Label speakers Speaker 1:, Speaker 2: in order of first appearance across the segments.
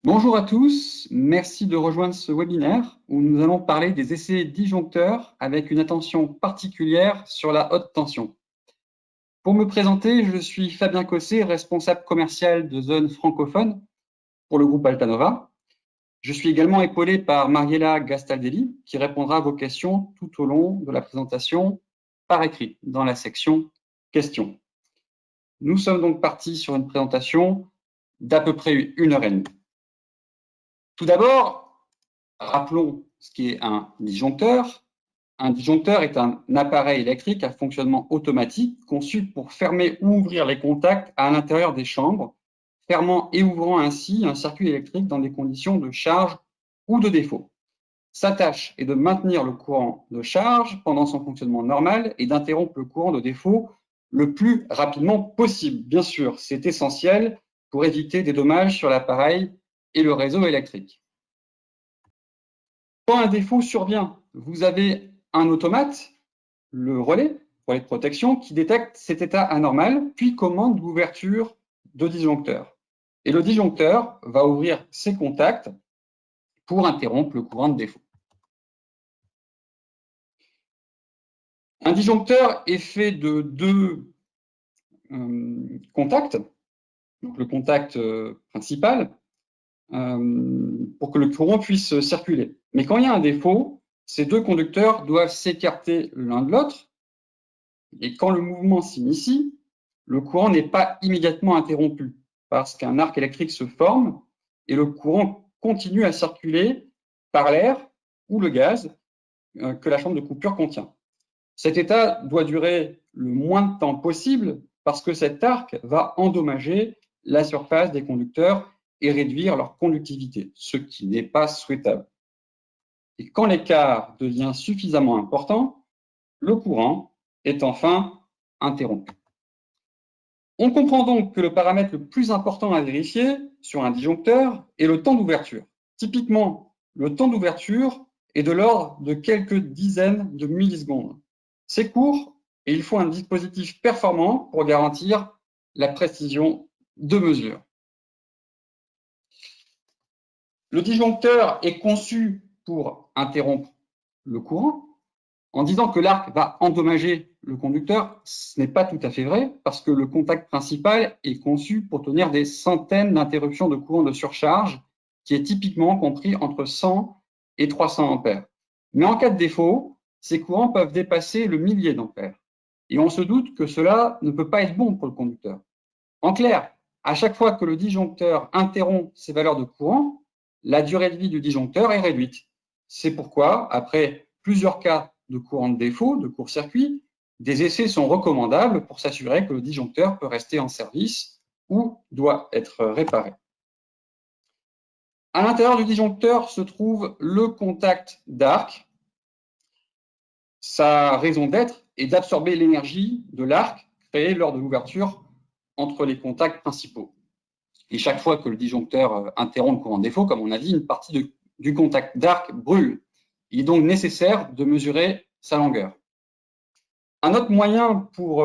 Speaker 1: Bonjour à tous, merci de rejoindre ce webinaire où nous allons parler des essais disjoncteurs avec une attention particulière sur la haute tension. Pour me présenter, je suis Fabien Cossé, responsable commercial de zone francophone pour le groupe Altanova. Je suis également épaulé par Mariela Gastaldelli qui répondra à vos questions tout au long de la présentation par écrit dans la section questions. Nous sommes donc partis sur une présentation d'à peu près 1h30. Tout d'abord, rappelons ce qu'est un disjoncteur. Un disjoncteur est un appareil électrique à fonctionnement automatique conçu pour fermer ou ouvrir les contacts à l'intérieur des chambres, fermant et ouvrant ainsi un circuit électrique dans des conditions de charge ou de défaut. Sa tâche est de maintenir le courant de charge pendant son fonctionnement normal et d'interrompre le courant de défaut le plus rapidement possible. Bien sûr, c'est essentiel pour éviter des dommages sur l'appareil et le réseau électrique. Quand un défaut survient, vous avez un automate, le relais de protection, qui détecte cet état anormal, puis commande l'ouverture de disjoncteur. Et le disjoncteur va ouvrir ses contacts pour interrompre le courant de défaut. Un disjoncteur est fait de deux contacts, donc le contact principal, pour que le courant puisse circuler. Mais quand il y a un défaut, ces deux conducteurs doivent s'écarter l'un de l'autre, et quand le mouvement s'initie, le courant n'est pas immédiatement interrompu, parce qu'un arc électrique se forme et le courant continue à circuler par l'air ou le gaz que la chambre de coupure contient. Cet état doit durer le moins de temps possible parce que cet arc va endommager la surface des conducteurs et réduire leur conductivité, ce qui n'est pas souhaitable. Et quand l'écart devient suffisamment important, le courant est enfin interrompu. On comprend donc que le paramètre le plus important à vérifier sur un disjoncteur est le temps d'ouverture. Typiquement, le temps d'ouverture est de l'ordre de quelques dizaines de millisecondes. C'est court et il faut un dispositif performant pour garantir la précision de mesure. Le disjoncteur est conçu pour interrompre le courant. En disant que l'arc va endommager le conducteur, ce n'est pas tout à fait vrai parce que le contact principal est conçu pour tenir des centaines d'interruptions de courant de surcharge qui est typiquement compris entre 100 et 300 ampères. Mais en cas de défaut, ces courants peuvent dépasser le millier d'ampères. Et on se doute que cela ne peut pas être bon pour le conducteur. En clair, à chaque fois que le disjoncteur interrompt ces valeurs de courant, la durée de vie du disjoncteur est réduite. C'est pourquoi, après plusieurs cas de courant de défaut, de court-circuit, des essais sont recommandables pour s'assurer que le disjoncteur peut rester en service ou doit être réparé. À l'intérieur du disjoncteur se trouve le contact d'arc. Sa raison d'être est d'absorber l'énergie de l'arc créée lors de l'ouverture entre les contacts principaux. Et chaque fois que le disjoncteur interrompt le courant de défaut, comme on a dit, une partie du contact d'arc brûle. Il est donc nécessaire de mesurer sa longueur. Un autre moyen pour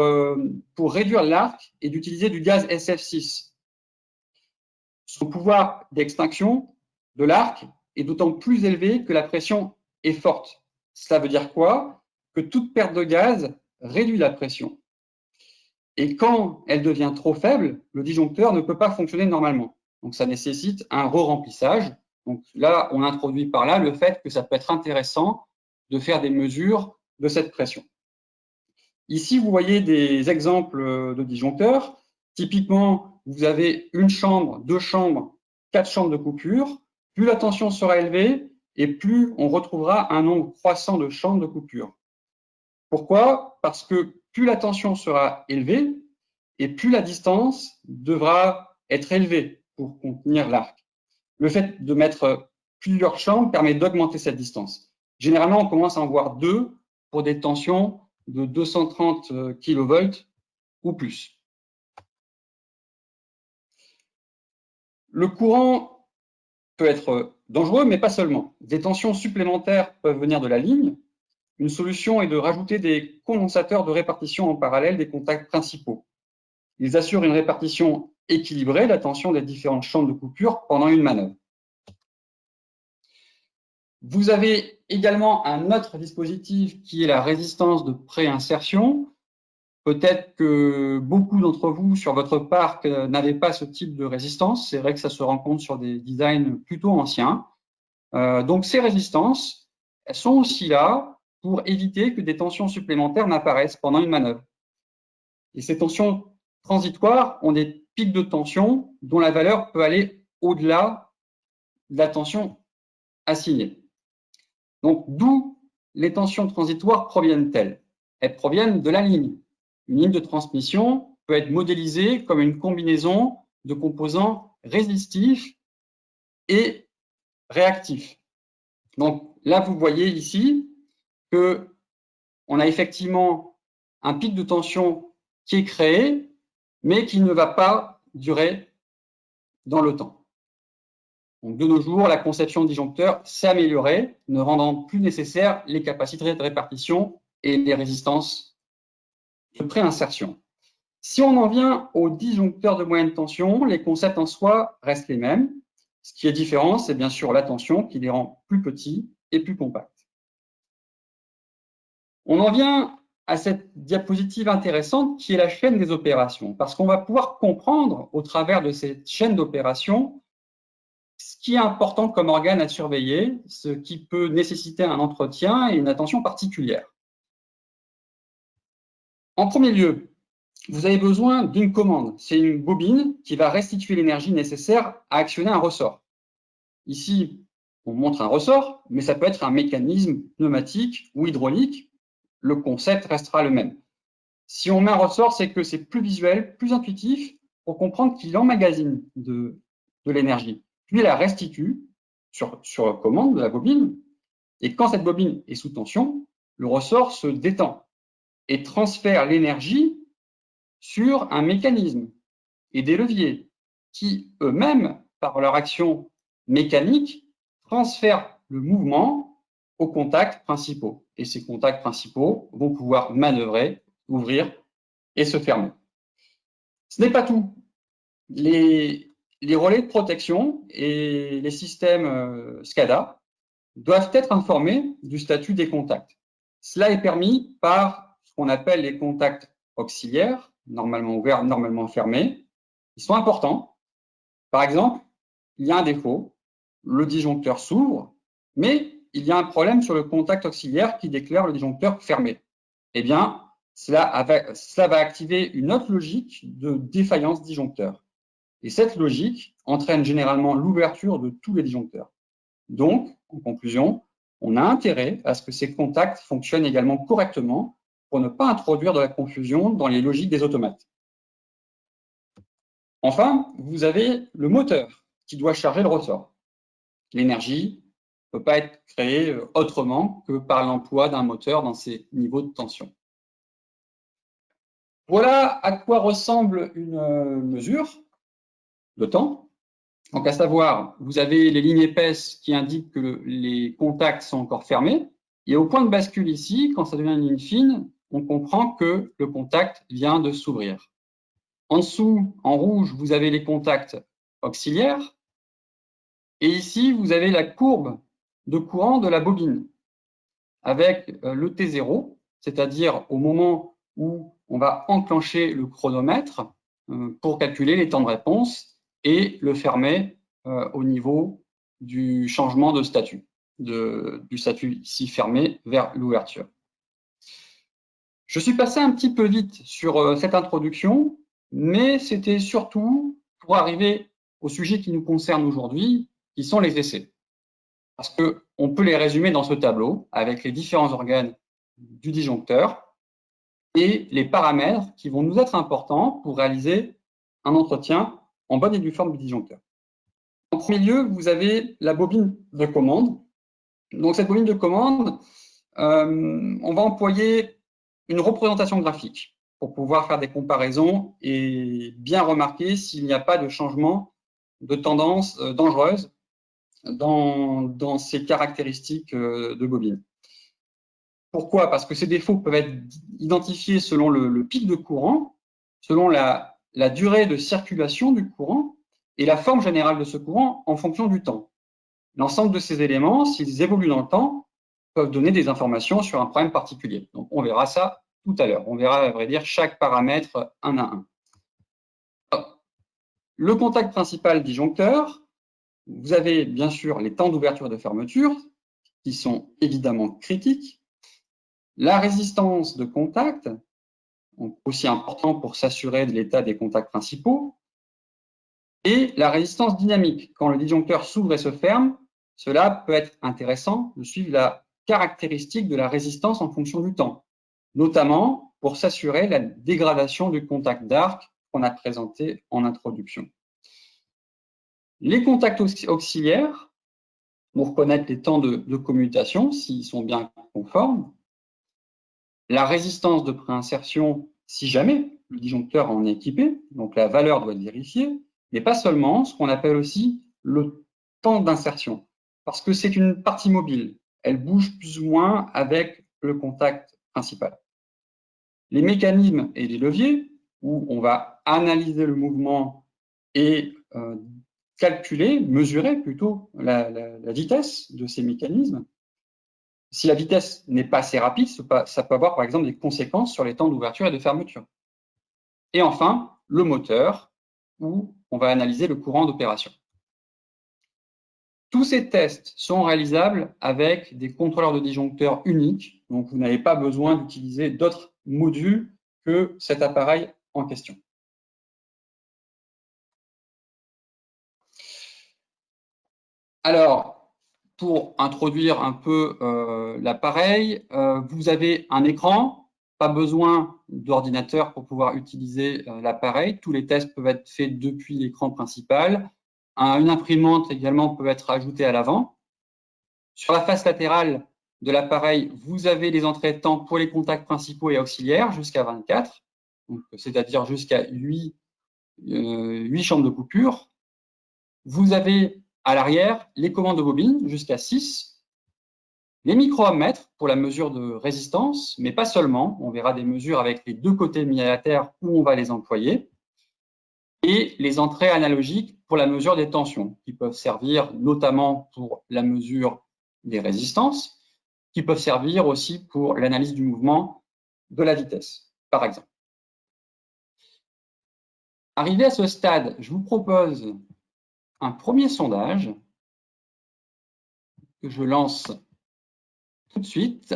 Speaker 1: réduire l'arc est d'utiliser du gaz SF6. Son pouvoir d'extinction de l'arc est d'autant plus élevé que la pression est forte. Cela veut dire quoi? Que toute perte de gaz réduit la pression. Et quand elle devient trop faible, le disjoncteur ne peut pas fonctionner normalement. Donc ça nécessite un re-remplissage. Donc là, on introduit par là le fait que ça peut être intéressant de faire des mesures de cette pression. Ici, vous voyez des exemples de disjoncteurs. Typiquement, vous avez une chambre, deux chambres, 4 chambres de coupure. Plus la tension sera élevée et plus on retrouvera un nombre croissant de chambres de coupure. Pourquoi? Parce que plus la tension sera élevée et plus la distance devra être élevée pour contenir l'arc. Le fait de mettre plusieurs chambres permet d'augmenter cette distance. Généralement, on commence à en voir 2 pour des tensions de 230 kV ou plus. Le courant peut être dangereux, mais pas seulement. Des tensions supplémentaires peuvent venir de la ligne. Une solution est de rajouter des condensateurs de répartition en parallèle des contacts principaux. Ils assurent une répartition équilibrée de la tension des différentes chambres de coupure pendant une manœuvre. Vous avez également un autre dispositif qui est la résistance de préinsertion. Peut-être que beaucoup d'entre vous sur votre parc n'avaient pas ce type de résistance. C'est vrai que ça se rencontre sur des designs plutôt anciens. Donc ces résistances, elles sont aussi là pour éviter que des tensions supplémentaires n'apparaissent pendant une manœuvre. Et ces tensions transitoires ont des pics de tension dont la valeur peut aller au-delà de la tension assignée. Donc d'où les tensions transitoires proviennent-elles? Elles proviennent de la ligne. Une ligne de transmission peut être modélisée comme une combinaison de composants résistifs et réactifs. Donc là, vous voyez ici qu'on a effectivement un pic de tension qui est créé, mais qui ne va pas durer dans le temps. Donc de nos jours, la conception de disjoncteurs s'est améliorée, ne rendant plus nécessaires les capacités de répartition et les résistances de préinsertion. Si on en vient aux disjoncteurs de moyenne tension, les concepts en soi restent les mêmes. Ce qui est différent, c'est bien sûr la tension qui les rend plus petits et plus compacts. On en vient à cette diapositive intéressante qui est la chaîne des opérations, parce qu'on va pouvoir comprendre au travers de cette chaîne d'opérations ce qui est important comme organe à surveiller, ce qui peut nécessiter un entretien et une attention particulière. En premier lieu, vous avez besoin d'une commande. C'est une bobine qui va restituer l'énergie nécessaire à actionner un ressort. Ici, on montre un ressort, mais ça peut être un mécanisme pneumatique ou hydraulique. Le concept restera le même. Si on met un ressort, c'est que c'est plus visuel, plus intuitif pour comprendre qu'il emmagasine de l'énergie. Puis il la restitue sur commande de la bobine. Et quand cette bobine est sous tension, le ressort se détend et transfère l'énergie sur un mécanisme et des leviers qui, eux-mêmes, par leur action mécanique, transfèrent le mouvement aux contacts principaux. Et ces contacts principaux vont pouvoir manœuvrer, ouvrir et se fermer. Ce n'est pas tout. Les relais de protection et les systèmes SCADA doivent être informés du statut des contacts. Cela est permis par ce qu'on appelle les contacts auxiliaires, normalement ouverts, normalement fermés. Ils sont importants. Par exemple, il y a un défaut, le disjoncteur s'ouvre, mais il y a un problème sur le contact auxiliaire qui déclare le disjoncteur fermé. Eh bien, cela va activer une autre logique de défaillance disjoncteur. Et cette logique entraîne généralement l'ouverture de tous les disjoncteurs. Donc, en conclusion, on a intérêt à ce que ces contacts fonctionnent également correctement pour ne pas introduire de la confusion dans les logiques des automates. Enfin, vous avez le moteur qui doit charger le ressort. L'énergie ne peut pas être créée autrement que par l'emploi d'un moteur dans ces niveaux de tension. Voilà à quoi ressemble une mesure de temps. Donc, à savoir, vous avez les lignes épaisses qui indiquent que les contacts sont encore fermés. Et au point de bascule ici, quand ça devient une ligne fine, on comprend que le contact vient de s'ouvrir. En dessous, en rouge, vous avez les contacts auxiliaires. Et ici, vous avez la courbe de courant de la bobine avec le T0, c'est-à-dire au moment où on va enclencher le chronomètre pour calculer les temps de réponse et le fermer au niveau du changement de statut, du statut ici fermé vers l'ouverture. Je suis passé un petit peu vite sur cette introduction, mais c'était surtout pour arriver au sujet qui nous concerne aujourd'hui, qui sont les essais. Parce qu'on peut les résumer dans ce tableau avec les différents organes du disjoncteur et les paramètres qui vont nous être importants pour réaliser un entretien en bonne et due forme du disjoncteur. En premier lieu, vous avez la bobine de commande. Donc cette bobine de commande, on va employer une représentation graphique pour pouvoir faire des comparaisons et bien remarquer s'il n'y a pas de changement de tendance dangereuse dans ces caractéristiques de bobine. Pourquoi? Parce que ces défauts peuvent être identifiés selon le pic de courant, selon la durée de circulation du courant et la forme générale de ce courant en fonction du temps. L'ensemble de ces éléments, s'ils évoluent dans le temps, peuvent donner des informations sur un problème particulier. Donc, on verra ça tout à l'heure. On verra, à vrai dire, chaque paramètre un à un. Le contact principal disjoncteur, vous avez bien sûr les temps d'ouverture et de fermeture, qui sont évidemment critiques. La résistance de contact, aussi important pour s'assurer de l'état des contacts principaux. Et la résistance dynamique. Quand le disjoncteur s'ouvre et se ferme, cela peut être intéressant de suivre la caractéristique de la résistance en fonction du temps, notamment pour s'assurer la dégradation du contact d'arc qu'on a présenté en introduction. Les contacts auxiliaires, pour reconnaître les temps de commutation, s'ils sont bien conformes. La résistance de préinsertion, si jamais le disjoncteur en est équipé, donc la valeur doit être vérifiée, mais pas seulement, ce qu'on appelle aussi le temps d'insertion, parce que c'est une partie mobile. Elle bouge plus ou moins avec le contact principal. Les mécanismes et les leviers, où on va analyser le mouvement et calculer, mesurer plutôt la vitesse de ces mécanismes. Si la vitesse n'est pas assez rapide, ça peut avoir par exemple des conséquences sur les temps d'ouverture et de fermeture. Et enfin, le moteur, où on va analyser le courant d'opération. Tous ces tests sont réalisables avec des contrôleurs de disjoncteurs uniques, donc vous n'avez pas besoin d'utiliser d'autres modules que cet appareil en question. Alors, pour introduire un peu l'appareil, vous avez un écran, pas besoin d'ordinateur pour pouvoir utiliser l'appareil. Tous les tests peuvent être faits depuis l'écran principal. Une imprimante également peut être ajoutée à l'avant. Sur la face latérale de l'appareil, vous avez les entrées temps pour les contacts principaux et auxiliaires jusqu'à 24, c'est-à-dire jusqu'à 8 chambres de coupure. Vous avez à l'arrière les commandes de bobine jusqu'à 6, les micro-ohmmètres pour la mesure de résistance, mais pas seulement. On verra des mesures avec les deux côtés mis à la terre où on va les employer, et les entrées analogiques pour la mesure des tensions, qui peuvent servir notamment pour la mesure des résistances, qui peuvent servir aussi pour l'analyse du mouvement de la vitesse, par exemple. Arrivé à ce stade, je vous propose un premier sondage que je lance tout de suite.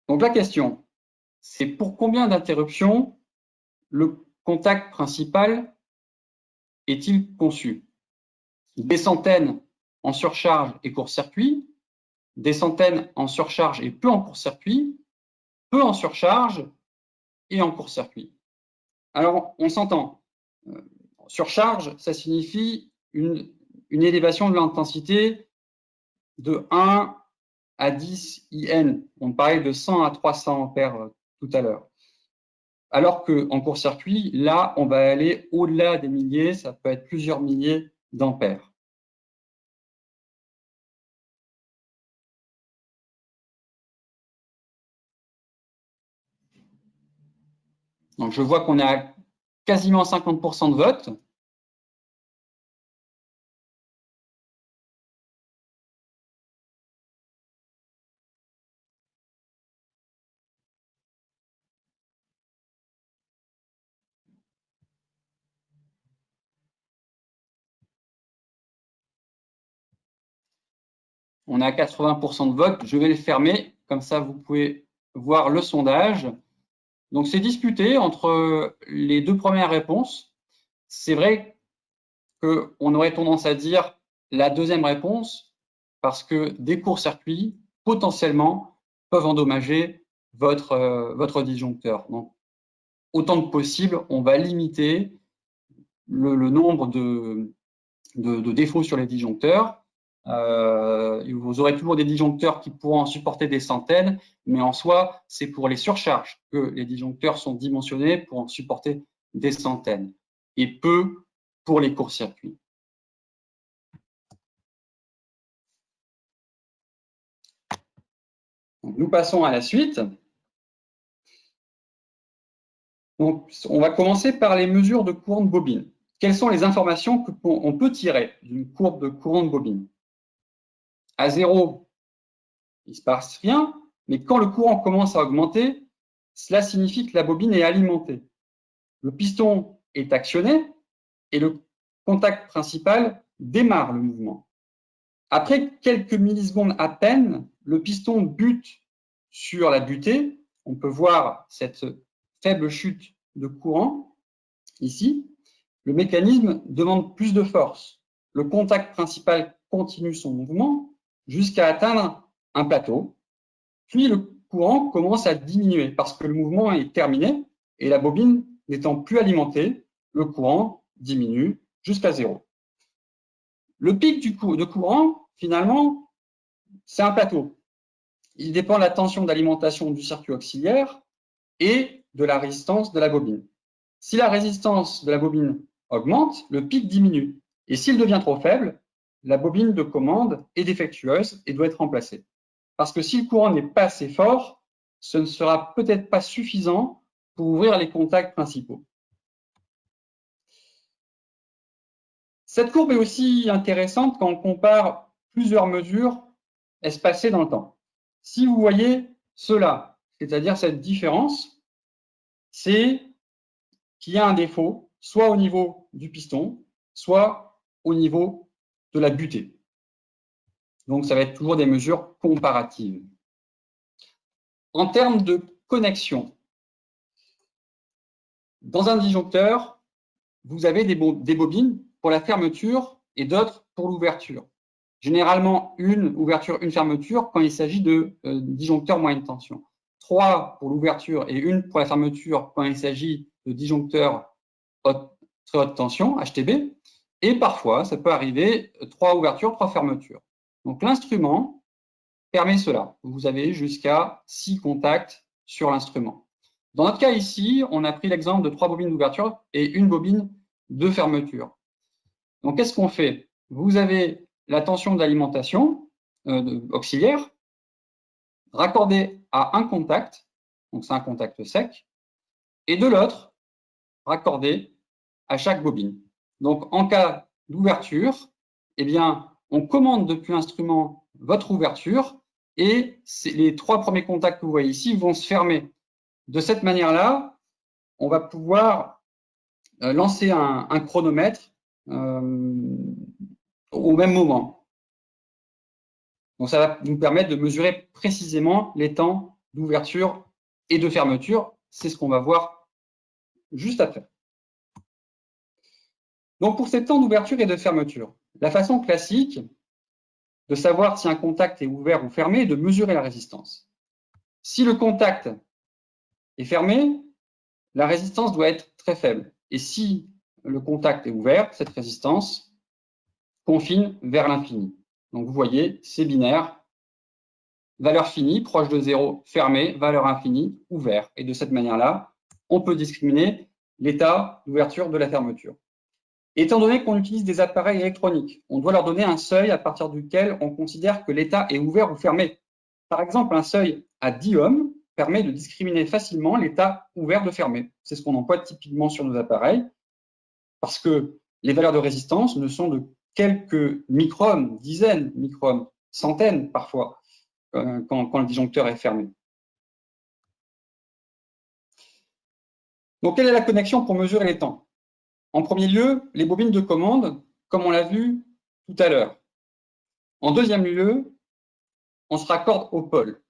Speaker 1: Donc la question, c'est pour combien d'interruptions le contact principal est-il conçu? Des centaines en surcharge et court-circuit, des centaines en surcharge et peu en court-circuit, peu en surcharge et en court-circuit. Alors, on s'entend. Surcharge, ça signifie une élévation de l'intensité de 1 à 10 IN. On parlait de 100 à 300 ampères tout à l'heure. Alors qu'en court-circuit, là, on va aller au-delà des milliers, ça peut être plusieurs milliers d'ampères. Donc, je vois qu'on a quasiment 50% de vote. On a 80% de vote. Je vais le fermer. Comme ça, vous pouvez voir le sondage. Donc, c'est disputé entre les deux premières réponses. C'est vrai qu'on aurait tendance à dire la deuxième réponse parce que des courts-circuits, potentiellement, peuvent endommager votre disjoncteur. Donc, autant que possible, on va limiter le nombre de défauts sur les disjoncteurs. Vous aurez toujours des disjoncteurs qui pourront en supporter des centaines, mais en soi, c'est pour les surcharges que les disjoncteurs sont dimensionnés pour en supporter des centaines, et peu pour les courts-circuits. Nous passons à la suite. Donc, on va commencer par les mesures de courant de bobine. Quelles sont les informations qu'on peut tirer d'une courbe de courant de bobine? À 0, il ne se passe rien, mais quand le courant commence à augmenter, cela signifie que la bobine est alimentée. Le piston est actionné et le contact principal démarre le mouvement. Après quelques millisecondes à peine, le piston bute sur la butée. On peut voir cette faible chute de courant ici. Le mécanisme demande plus de force. Le contact principal continue son mouvement jusqu'à atteindre un plateau. Puis le courant commence à diminuer parce que le mouvement est terminé et la bobine n'étant plus alimentée, le courant diminue jusqu'à 0. Le pic de courant, finalement, c'est un plateau. Il dépend de la tension d'alimentation du circuit auxiliaire et de la résistance de la bobine. Si la résistance de la bobine augmente, le pic diminue. Et s'il devient trop faible, la bobine de commande est défectueuse et doit être remplacée. Parce que si le courant n'est pas assez fort, ce ne sera peut-être pas suffisant pour ouvrir les contacts principaux. Cette courbe est aussi intéressante quand on compare plusieurs mesures espacées dans le temps. Si vous voyez cela, c'est-à-dire cette différence, c'est qu'il y a un défaut, soit au niveau du piston, soit au niveau de la butée. Donc, ça va être toujours des mesures comparatives. En termes de connexion, dans un disjoncteur, vous avez des bobines pour la fermeture et d'autres pour l'ouverture. Généralement, une ouverture, une fermeture quand il s'agit de disjoncteurs moyenne tension. 3 pour l'ouverture et une pour la fermeture quand il s'agit de disjoncteurs très haute tension, HTB. Et parfois, ça peut arriver 3 ouvertures, 3 fermetures. Donc, l'instrument permet cela. Vous avez jusqu'à 6 contacts sur l'instrument. Dans notre cas ici, on a pris l'exemple de 3 bobines d'ouverture et une bobine de fermeture. Donc, qu'est-ce qu'on fait? Vous avez la tension d'alimentation auxiliaire raccordée à un contact, donc c'est un contact sec, et de l'autre raccordé à chaque bobine. Donc, en cas d'ouverture, eh bien, on commande depuis l'instrument votre ouverture et les 3 premiers contacts que vous voyez ici vont se fermer. De cette manière-là, on va pouvoir lancer un chronomètre au même moment. Donc, ça va nous permettre de mesurer précisément les temps d'ouverture et de fermeture. C'est ce qu'on va voir juste après. Donc, pour ces temps d'ouverture et de fermeture, la façon classique de savoir si un contact est ouvert ou fermé est de mesurer la résistance. Si le contact est fermé, la résistance doit être très faible. Et si le contact est ouvert, cette résistance confine vers l'infini. Donc, vous voyez, c'est binaire. Valeur finie, proche de 0, fermé, valeur infinie, ouvert. Et de cette manière-là, on peut discriminer l'état d'ouverture de la fermeture. Étant donné qu'on utilise des appareils électroniques, on doit leur donner un seuil à partir duquel on considère que l'état est ouvert ou fermé. Par exemple, un seuil à 10 ohms permet de discriminer facilement l'état ouvert de fermé. C'est ce qu'on emploie typiquement sur nos appareils, parce que les valeurs de résistance ne sont de quelques microohms, dizaines de microohms, centaines parfois, quand le disjoncteur est fermé. Donc, quelle est la connexion pour mesurer les temps? En premier lieu, les bobines de commande, comme on l'a vu tout à l'heure. En deuxième lieu, on se raccorde au pôle.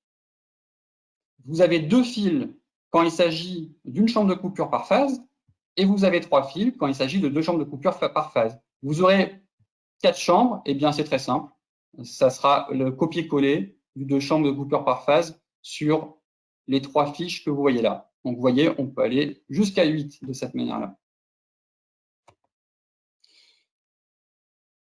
Speaker 1: Vous avez 2 fils quand il s'agit d'une chambre de coupure par phase, et vous avez 3 fils quand il s'agit de 2 chambres de coupure par phase. Vous aurez 4 chambres, et bien c'est très simple. Ça sera le copier-coller de 2 chambres de coupure par phase sur les 3 fiches que vous voyez là. Donc vous voyez, on peut aller jusqu'à 8 de cette manière-là.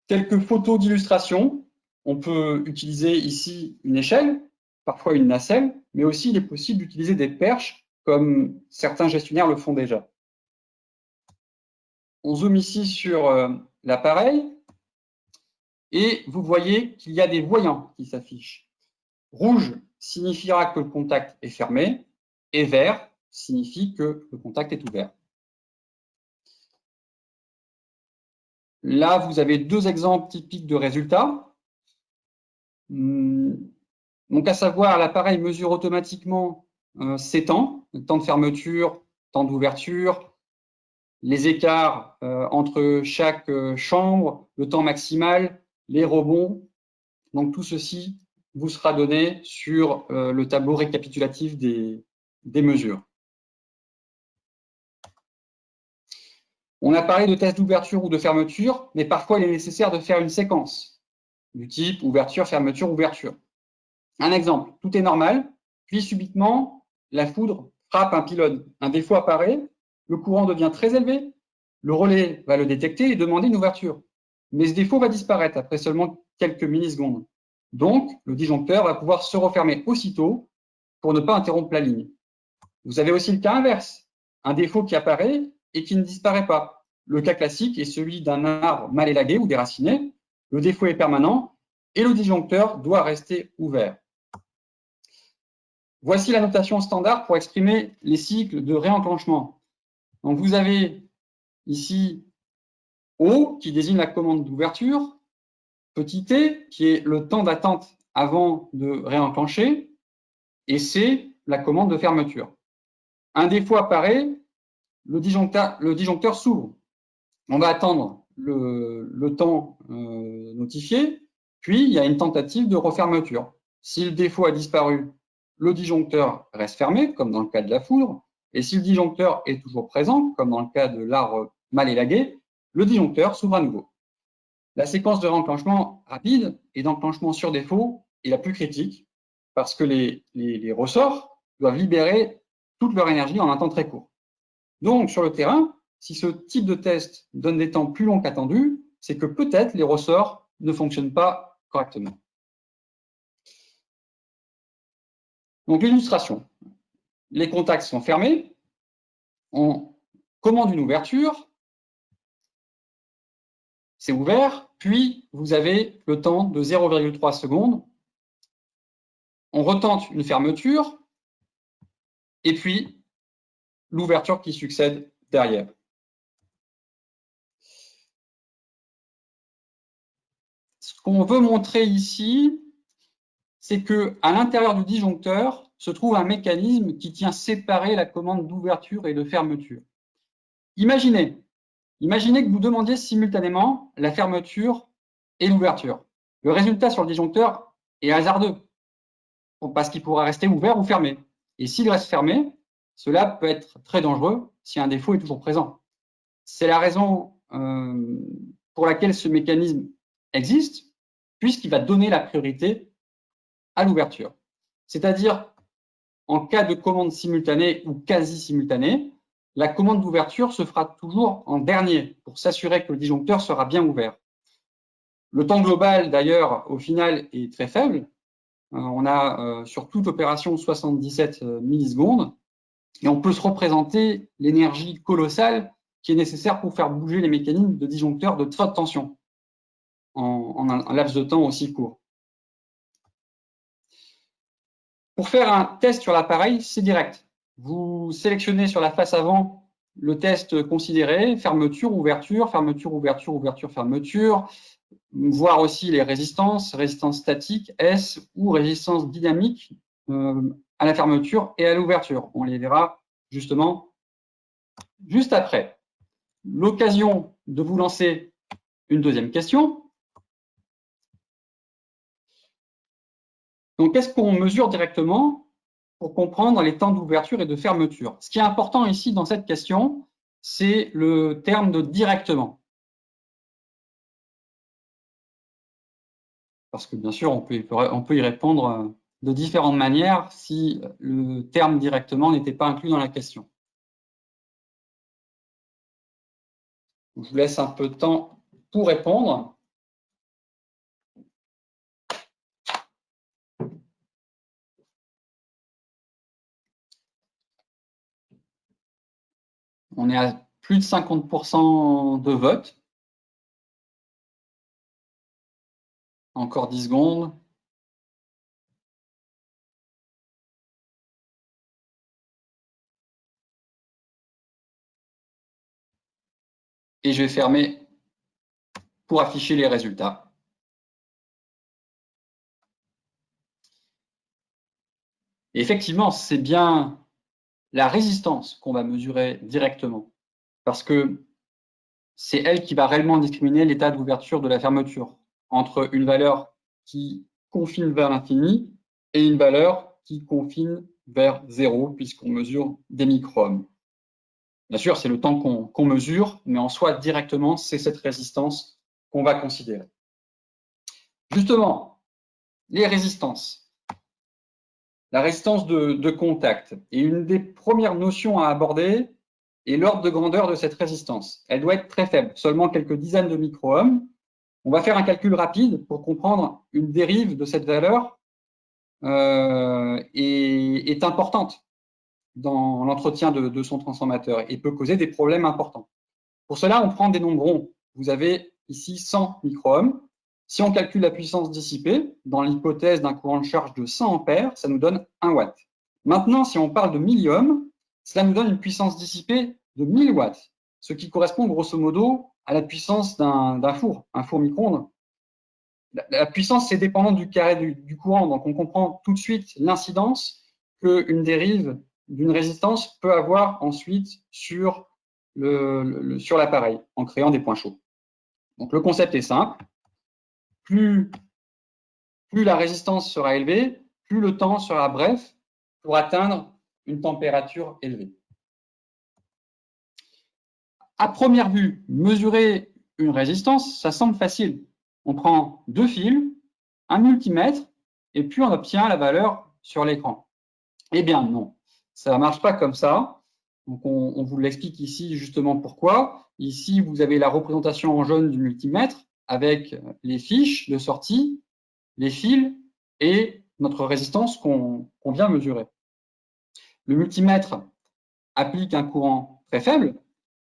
Speaker 1: Quelques photos d'illustration. On peut utiliser ici une échelle, parfois une nacelle, mais aussi il est possible d'utiliser des perches comme certains gestionnaires le font déjà. On zoome ici sur l'appareil et vous voyez qu'il y a des voyants qui s'affichent. Rouge signifiera que le contact est fermé et vert signifie que le contact est ouvert. Là, vous avez deux exemples typiques de résultats. Donc, à savoir, l'appareil mesure automatiquement ses temps, le temps de fermeture, temps d'ouverture, les écarts entre chaque chambre, le temps maximal, les rebonds. Donc, tout ceci vous sera donné sur le tableau récapitulatif des mesures. On a parlé de tests d'ouverture ou de fermeture, mais parfois il est nécessaire de faire une séquence du type ouverture, fermeture, ouverture. Un exemple, tout est normal, puis subitement, la foudre frappe un pylône. Un défaut apparaît, le courant devient très élevé, le relais va le détecter et demander une ouverture. Mais ce défaut va disparaître après seulement quelques millisecondes. Donc, le disjoncteur va pouvoir se refermer aussitôt pour ne pas interrompre la ligne. Vous avez aussi le cas inverse, un défaut qui apparaît et qui ne disparaît pas. Le cas classique est celui d'un arbre mal élagué ou déraciné. Le défaut est permanent et le disjoncteur doit rester ouvert. Voici la notation standard pour exprimer les cycles de réenclenchement. Donc vous avez ici O qui désigne la commande d'ouverture, petit t qui est le temps d'attente avant de réenclencher, et C la commande de fermeture. Un défaut apparaît, le disjoncteur s'ouvre. On va attendre le temps notifié, puis il y a une tentative de refermeture. Si le défaut a disparu, le disjoncteur reste fermé, comme dans le cas de la foudre, et si le disjoncteur est toujours présent, comme dans le cas de l'arbre mal élagué, le disjoncteur s'ouvre à nouveau. La séquence de réenclenchement rapide et d'enclenchement sur défaut est la plus critique, parce que les ressorts doivent libérer toute leur énergie en un temps très court. Donc, sur le terrain, si ce type de test donne des temps plus longs qu'attendus, c'est que peut-être les ressorts ne fonctionnent pas correctement. Donc, l'illustration. Les contacts sont fermés. On commande une ouverture. C'est ouvert. Puis, vous avez le temps de 0,3 secondes. On retente une fermeture. Et puis, l'ouverture qui succède derrière. Ce qu'on veut montrer ici, c'est qu'à l'intérieur du disjoncteur se trouve un mécanisme qui tient séparé la commande d'ouverture et de fermeture. Imaginez que vous demandiez simultanément la fermeture et l'ouverture. Le résultat sur le disjoncteur est hasardeux, parce qu'il pourra rester ouvert ou fermé. Et s'il reste fermé, cela peut être très dangereux si un défaut est toujours présent. C'est la raison pour laquelle ce mécanisme existe, puisqu'il va donner la priorité à l'ouverture. C'est-à-dire, en cas de commande simultanée ou quasi simultanée, la commande d'ouverture se fera toujours en dernier pour s'assurer que le disjoncteur sera bien ouvert. Le temps global, d'ailleurs, au final, est très faible. On a sur toute opération 77 millisecondes et on peut se représenter l'énergie colossale qui est nécessaire pour faire bouger les mécanismes de disjoncteur de très haute tension en un laps de temps aussi court. Pour faire un test sur l'appareil, c'est direct. Vous sélectionnez sur la face avant le test considéré, fermeture, ouverture, fermeture, ouverture, ouverture, fermeture, voir aussi les résistances, résistance statique, S, ou résistance dynamique à la fermeture et à l'ouverture. On les verra justement juste après. L'occasion de vous lancer une deuxième question. Donc, qu'est-ce qu'on mesure directement pour comprendre les temps d'ouverture et de fermeture? Ce qui est important ici dans cette question, c'est le terme de directement. Parce que bien sûr, on peut y répondre de différentes manières si le terme directement n'était pas inclus dans la question. Je vous laisse un peu de temps pour répondre. On est à plus de 50% de vote. Encore 10 secondes. et je vais fermer pour afficher les résultats. Et effectivement, c'est bien la résistance qu'on va mesurer directement, parce que c'est elle qui va réellement discriminer l'état d'ouverture de la fermeture entre une valeur qui confine vers l'infini et une valeur qui confine vers 0, puisqu'on mesure des micro-ohms. Bien sûr, c'est le temps qu'on mesure, mais en soi, directement, c'est cette résistance qu'on va considérer. Justement, les résistances. La résistance de contact est une des premières notions à aborder et l'ordre de grandeur de cette résistance. Elle doit être très faible, seulement quelques dizaines de micro-ohms. On va faire un calcul rapide pour comprendre une dérive de cette valeur est importante dans l'entretien de son transformateur et peut causer des problèmes importants. Pour cela, on prend des nombres ronds. Vous avez ici 100 micro-ohms. Si on calcule la puissance dissipée, dans l'hypothèse d'un courant de charge de 100 ampères, ça nous donne 1 watt. Maintenant, si on parle de milliohms, cela nous donne une puissance dissipée de 1000 watts, ce qui correspond grosso modo à la puissance d'un four, un four micro-ondes. La puissance, c'est dépendant du carré du courant, donc on comprend tout de suite l'incidence qu'une dérive d'une résistance peut avoir ensuite sur l'appareil, en créant des points chauds. Donc le concept est simple. Plus la résistance sera élevée, plus le temps sera bref pour atteindre une température élevée. À première vue, mesurer une résistance, ça semble facile. On prend deux fils, un multimètre, et puis on obtient la valeur sur l'écran. Eh bien non, ça ne marche pas comme ça. Donc on vous l'explique ici justement pourquoi. Ici, vous avez la représentation en jaune du multimètre avec les fiches de sortie, les fils et notre résistance qu'on vient mesurer. Le multimètre applique un courant très faible,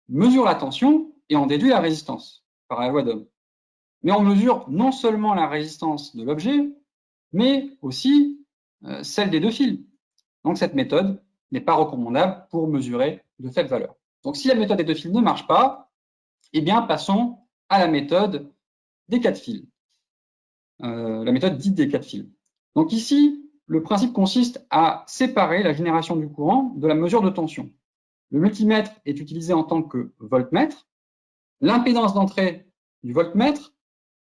Speaker 1: mesure la tension et en déduit la résistance par la loi d'Ohm. Mais on mesure non seulement la résistance de l'objet, mais aussi celle des deux fils. Donc cette méthode n'est pas recommandable pour mesurer de faibles valeurs. Donc si la méthode des deux fils ne marche pas, eh bien passons à la méthode des quatre fils. La méthode dite des quatre fils. Donc ici, le principe consiste à séparer la génération du courant de la mesure de tension. Le multimètre est utilisé en tant que voltmètre. L'impédance d'entrée du voltmètre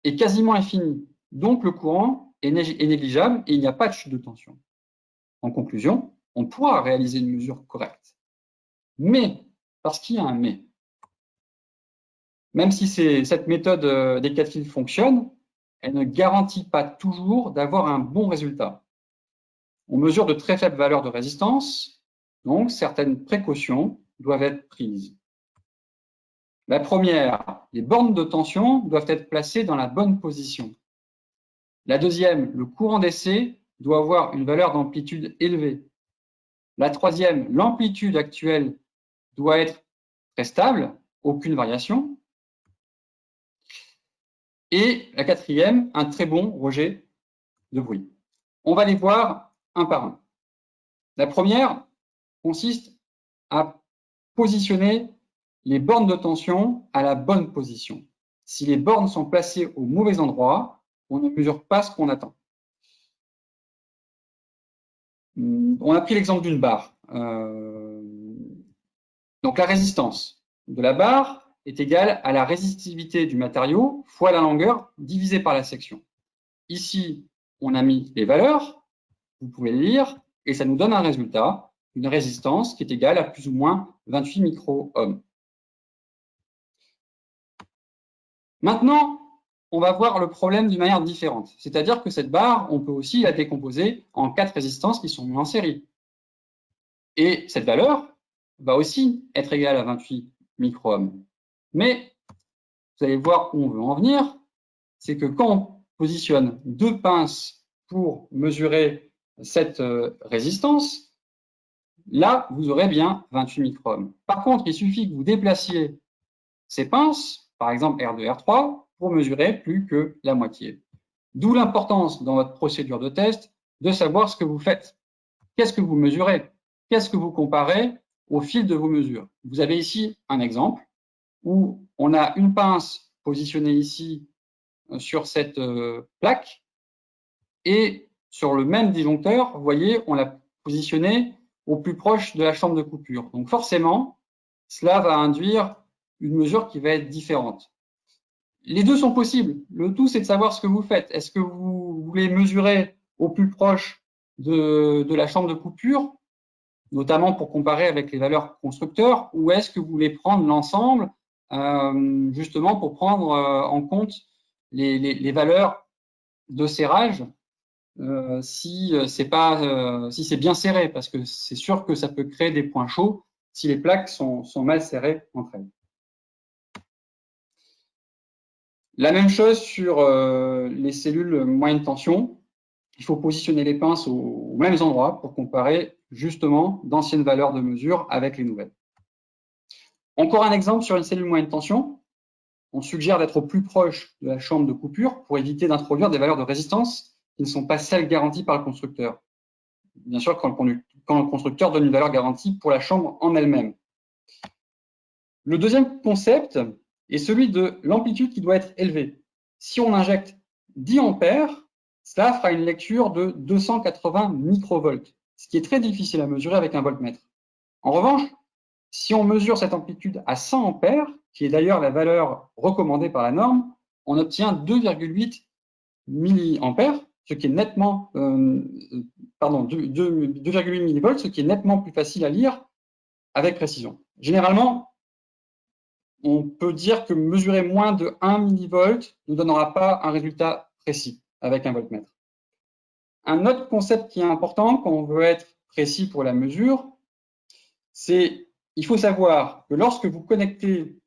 Speaker 1: est quasiment infinie. Donc le courant est négligeable et il n'y a pas de chute de tension. En conclusion, on pourra réaliser une mesure correcte. Mais, parce qu'il y a un mais, même si cette méthode des quatre fils fonctionne, elle ne garantit pas toujours d'avoir un bon résultat. On mesure de très faibles valeurs de résistance, donc certaines précautions doivent être prises. La première, les bornes de tension doivent être placées dans la bonne position. La deuxième, le courant d'essai doit avoir une valeur d'amplitude élevée. La troisième, l'amplitude actuelle doit être très stable, aucune variation. Et la quatrième, un très bon rejet de bruit. On va les voir un par un. La première consiste à positionner les bornes de tension à la bonne position. Si les bornes sont placées au mauvais endroit, on ne mesure pas ce qu'on attend. On a pris l'exemple d'une barre. Donc la résistance de la barre est égale à la résistivité du matériau fois la longueur divisée par la section. Ici, on a mis les valeurs, vous pouvez le lire, et ça nous donne un résultat, une résistance qui est égale à plus ou moins 28 micro-ohms. Maintenant, on va voir le problème d'une manière différente. C'est-à-dire que cette barre, on peut aussi la décomposer en 4 résistances qui sont en série. Et cette valeur va aussi être égale à 28 micro-ohms. Mais vous allez voir où on veut en venir, c'est que quand on positionne deux pinces pour mesurer cette résistance, là, vous aurez bien 28 micro-ohms. Par contre, il suffit que vous déplaciez ces pinces, par exemple R2, R3, pour mesurer plus que la moitié. D'où l'importance dans votre procédure de test de savoir ce que vous faites. Qu'est-ce que vous mesurez? Qu'est-ce que vous comparez au fil de vos mesures? Vous avez ici un exemple où on a une pince positionnée ici sur cette plaque, et sur le même disjoncteur, vous voyez, on l'a positionné au plus proche de la chambre de coupure. Donc forcément, cela va induire une mesure qui va être différente. Les deux sont possibles. Le tout, c'est de savoir ce que vous faites. Est-ce que vous voulez mesurer au plus proche de la chambre de coupure, notamment pour comparer avec les valeurs constructeurs, ou est-ce que vous voulez prendre l'ensemble justement pour prendre en compte les valeurs de serrage si c'est bien serré, parce que c'est sûr que ça peut créer des points chauds si les plaques sont mal serrées entre elles. La même chose sur les cellules moyenne tension. Il faut positionner les pinces aux mêmes endroits pour comparer justement d'anciennes valeurs de mesure avec les nouvelles. Encore un exemple sur une cellule moyenne tension. On suggère d'être au plus proche de la chambre de coupure pour éviter d'introduire des valeurs de résistance qui ne sont pas celles garanties par le constructeur. Bien sûr, quand le constructeur donne une valeur garantie pour la chambre en elle-même. Le deuxième concept est celui de l'amplitude qui doit être élevée. Si on injecte 10 ampères, cela fera une lecture de 280 microvolts, ce qui est très difficile à mesurer avec un voltmètre. En revanche, si on mesure cette amplitude à 100 ampères, qui est d'ailleurs la valeur recommandée par la norme, on obtient 2,8 milliampères, ce qui est nettement, 2,8 millivolts, ce qui est nettement plus facile à lire avec précision. Généralement, on peut dire que mesurer moins de 1 millivolt ne donnera pas un résultat précis avec un voltmètre. Un autre concept qui est important quand on veut être précis pour la mesure, c'est il faut savoir que lorsque vous connectez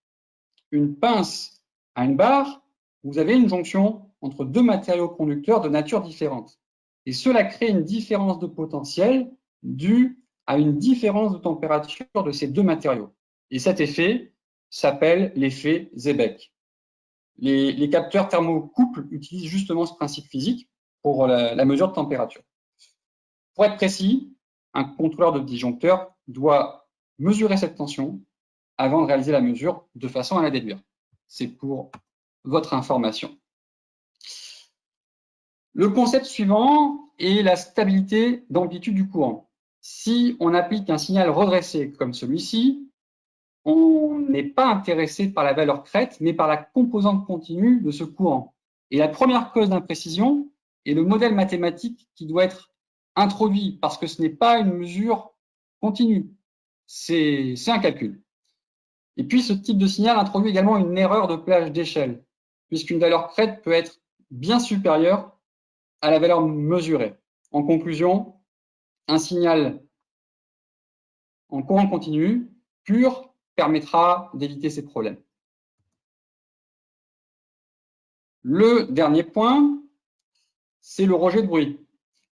Speaker 1: une pince à une barre, vous avez une jonction entre deux matériaux conducteurs de nature différente. Et cela crée une différence de potentiel due à une différence de température de ces deux matériaux. Et cet effet s'appelle l'effet Seebeck. Les capteurs thermocouples utilisent justement ce principe physique pour la mesure de température. Pour être précis, un contrôleur de disjoncteur doit mesurer cette tension avant de réaliser la mesure de façon à la déduire. C'est pour votre information. Le concept suivant est la stabilité d'amplitude du courant. Si on applique un signal redressé comme celui-ci, on n'est pas intéressé par la valeur crête, mais par la composante continue de ce courant. Et la première cause d'imprécision est le modèle mathématique qui doit être introduit, parce que ce n'est pas une mesure continue, c'est un calcul. Et puis, ce type de signal introduit également une erreur de plage d'échelle, puisqu'une valeur crête peut être bien supérieure à la valeur mesurée. En conclusion, un signal en courant continu pur permettra d'éviter ces problèmes. Le dernier point, c'est le rejet de bruit.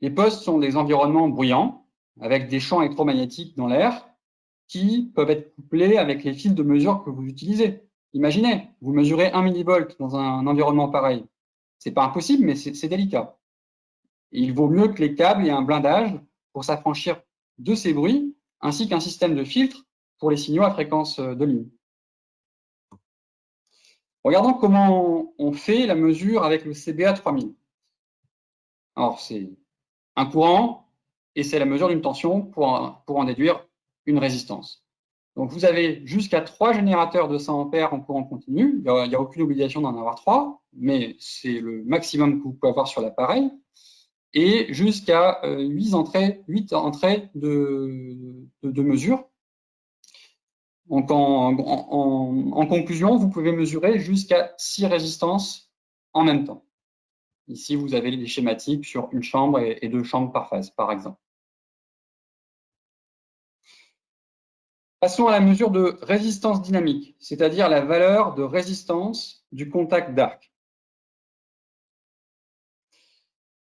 Speaker 1: Les postes sont des environnements bruyants, avec des champs électromagnétiques dans l'air, qui peuvent être couplés avec les fils de mesure que vous utilisez. Imaginez, vous mesurez 1 millivolt dans un environnement pareil. C'est pas impossible, mais c'est délicat. Et il vaut mieux que les câbles aient un blindage pour s'affranchir de ces bruits, ainsi qu'un système de filtre pour les signaux à fréquence de ligne. Regardons comment on fait la mesure avec le CBA 3000. Alors, c'est un courant et c'est la mesure d'une tension pour en déduire une résistance. Donc, vous avez jusqu'à 3 générateurs de 100 ampères en courant continu. Il n'y a aucune obligation d'en avoir 3, mais c'est le maximum que vous pouvez avoir sur l'appareil. Et jusqu'à 8 entrées de mesure. Donc, en conclusion, vous pouvez mesurer jusqu'à 6 résistances en même temps. Ici, vous avez les schématiques sur une chambre et 2 chambres par phase, par exemple. Passons à la mesure de résistance dynamique, c'est-à-dire la valeur de résistance du contact d'arc.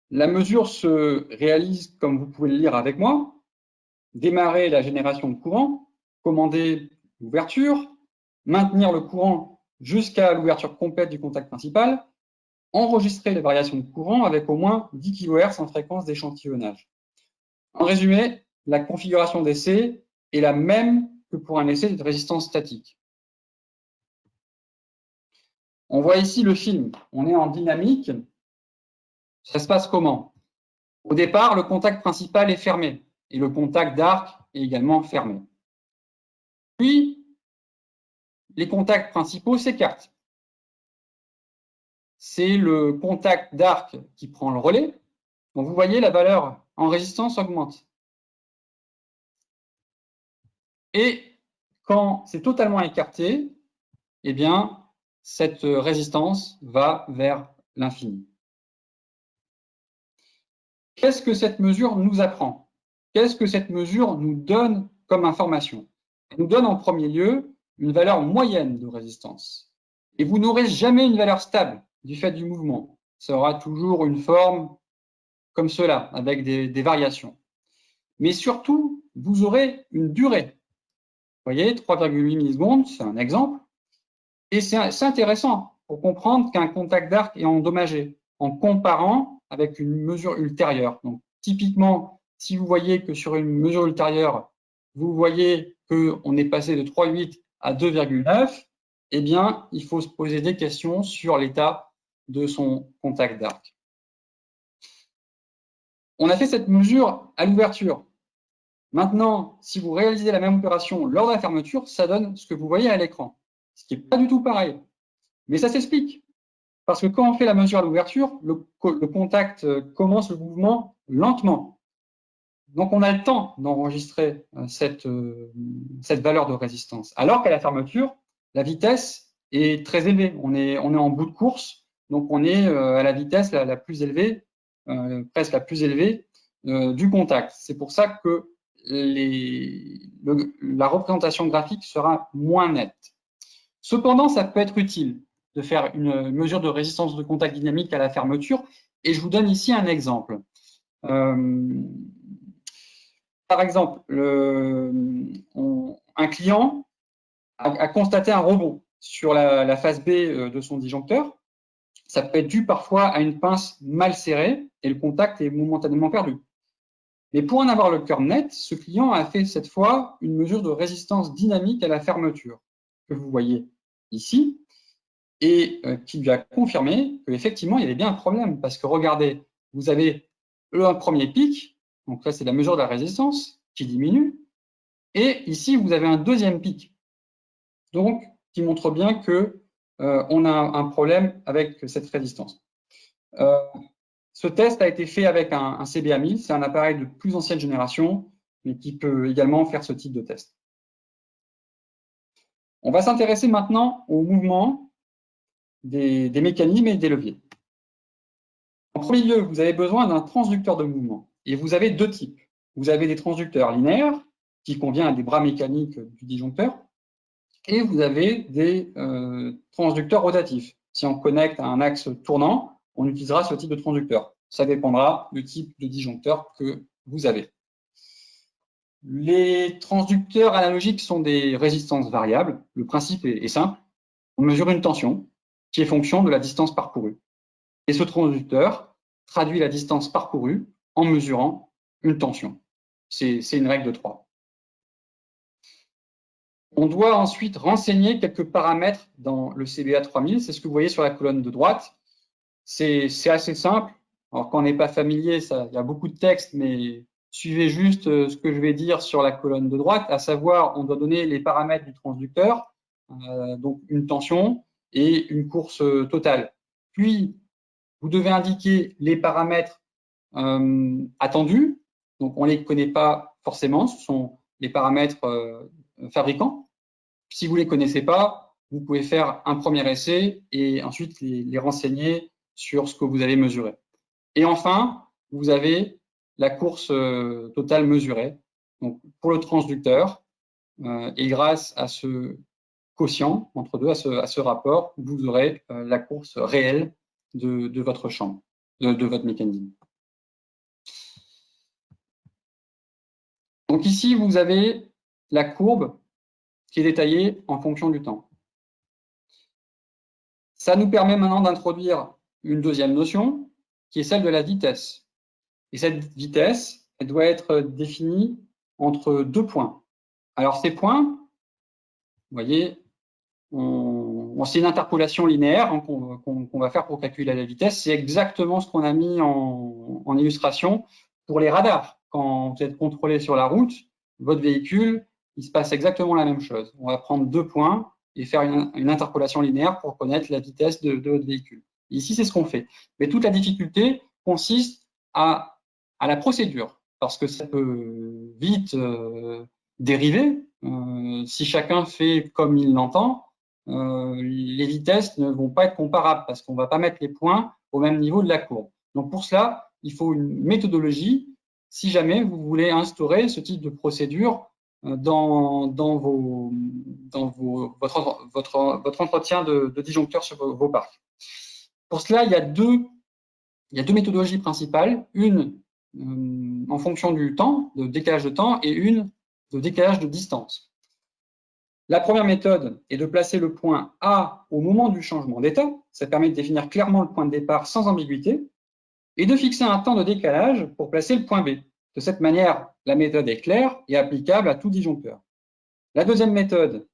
Speaker 1: La mesure se réalise, comme vous pouvez le lire avec moi, démarrer la génération de courant, commander l'ouverture, maintenir le courant jusqu'à l'ouverture complète du contact principal, enregistrer les variations de courant avec au moins 10 kHz en fréquence d'échantillonnage. En résumé, la configuration d'essai est la même que pour un essai de résistance statique. On voit ici le film. On est en dynamique. Ça se passe comment? Au départ, le contact principal est fermé et le contact d'arc est également fermé. Puis, les contacts principaux s'écartent. C'est le contact d'arc qui prend le relais. Donc, vous voyez, la valeur en résistance augmente. Et quand c'est totalement écarté, eh bien, cette résistance va vers l'infini. Qu'est-ce que cette mesure nous apprend? Qu'est-ce que cette mesure nous donne comme information? Elle nous donne en premier lieu une valeur moyenne de résistance. Et vous n'aurez jamais une valeur stable du fait du mouvement. Ça aura toujours une forme comme cela, avec des variations. Mais surtout, vous aurez une durée. Vous voyez, 3,8 millisecondes, c'est un exemple. Et c'est intéressant pour comprendre qu'un contact d'arc est endommagé en comparant avec une mesure ultérieure. Donc, typiquement, si vous voyez que sur une mesure ultérieure, vous voyez qu'on est passé de 3,8 à 2,9, eh bien, il faut se poser des questions sur l'état de son contact d'arc. On a fait cette mesure à l'ouverture. Maintenant, si vous réalisez la même opération lors de la fermeture, ça donne ce que vous voyez à l'écran, ce qui n'est pas du tout pareil. Mais ça s'explique. Parce que quand on fait la mesure à l'ouverture, le contact commence le mouvement lentement. Donc, on a le temps d'enregistrer cette valeur de résistance. Alors qu'à la fermeture, la vitesse est très élevée. On est en bout de course, donc on est à la vitesse la plus élevée, presque la plus élevée du contact. C'est pour ça que la représentation graphique sera moins nette. Cependant, ça peut être utile de faire une mesure de résistance de contact dynamique à la fermeture. Et je vous donne ici un exemple. Par exemple, un client a constaté un rebond sur la phase B de son disjoncteur. Ça peut être dû parfois à une pince mal serrée et le contact est momentanément perdu. Mais pour en avoir le cœur net, ce client a fait cette fois une mesure de résistance dynamique à la fermeture, que vous voyez ici, et qui lui a confirmé qu'effectivement, il y avait bien un problème, parce que regardez, vous avez un premier pic, donc là, c'est la mesure de la résistance qui diminue, et ici, vous avez un deuxième pic, donc qui montre bien que on a un problème avec cette résistance. Ce test a été fait avec un CBA 1000, c'est un appareil de plus ancienne génération, mais qui peut également faire ce type de test. On va s'intéresser maintenant au mouvement des mécanismes et des leviers. En premier lieu, vous avez besoin d'un transducteur de mouvement. Et vous avez deux types. Vous avez des transducteurs linéaires, qui conviennent à des bras mécaniques du disjoncteur, et vous avez des transducteurs rotatifs. Si on connecte à un axe tournant, on utilisera ce type de transducteur. Ça dépendra du type de disjoncteur que vous avez. Les transducteurs analogiques sont des résistances variables. Le principe est simple. On mesure une tension qui est fonction de la distance parcourue. Et ce transducteur traduit la distance parcourue en mesurant une tension. C'est une règle de 3. On doit ensuite renseigner quelques paramètres dans le CBA 3000. C'est ce que vous voyez sur la colonne de droite. C'est assez simple. Alors, quand on n'est pas familier, il y a beaucoup de texte, mais suivez juste ce que je vais dire sur la colonne de droite, à savoir, on doit donner les paramètres du transducteur, donc une tension et une course totale. Puis, vous devez indiquer les paramètres attendus. Donc, on ne les connaît pas forcément. Ce sont les paramètres fabricants. Si vous ne les connaissez pas, vous pouvez faire un premier essai et ensuite les renseigner sur ce que vous avez mesuré. Et enfin, vous avez la course totale mesurée. Donc, pour le transducteur, et grâce à ce quotient entre deux, à ce rapport, vous aurez la course réelle de votre chambre, de votre mécanisme. Donc ici, vous avez la courbe qui est détaillée en fonction du temps. Ça nous permet maintenant d'introduire une deuxième notion, qui est celle de la vitesse. Et cette vitesse, elle doit être définie entre deux points. Alors ces points, vous voyez, on Bon, c'est une interpolation linéaire, hein, qu'on va faire pour calculer la vitesse. C'est exactement ce qu'on a mis en illustration pour les radars. Quand vous êtes contrôlé sur la route, votre véhicule, il se passe exactement la même chose. On va prendre 2 points et faire une interpolation linéaire pour connaître la vitesse de votre véhicule. Ici, c'est ce qu'on fait. Mais toute la difficulté consiste à la procédure, parce que ça peut vite dériver. Si chacun fait comme il l'entend, les vitesses ne vont pas être comparables parce qu'on ne va pas mettre les points au même niveau de la courbe. Donc pour cela, il faut une méthodologie si jamais vous voulez instaurer ce type de procédure dans votre entretien de disjoncteur sur vos parcs. Pour cela, il y a deux méthodologies principales, une en fonction du temps, de décalage de temps, et une de décalage de distance. La première méthode est de placer le point A au moment du changement d'état. Ça permet de définir clairement le point de départ sans ambiguïté et de fixer un temps de décalage pour placer le point B. De cette manière, la méthode est claire et applicable à tout disjoncteur. La deuxième méthode,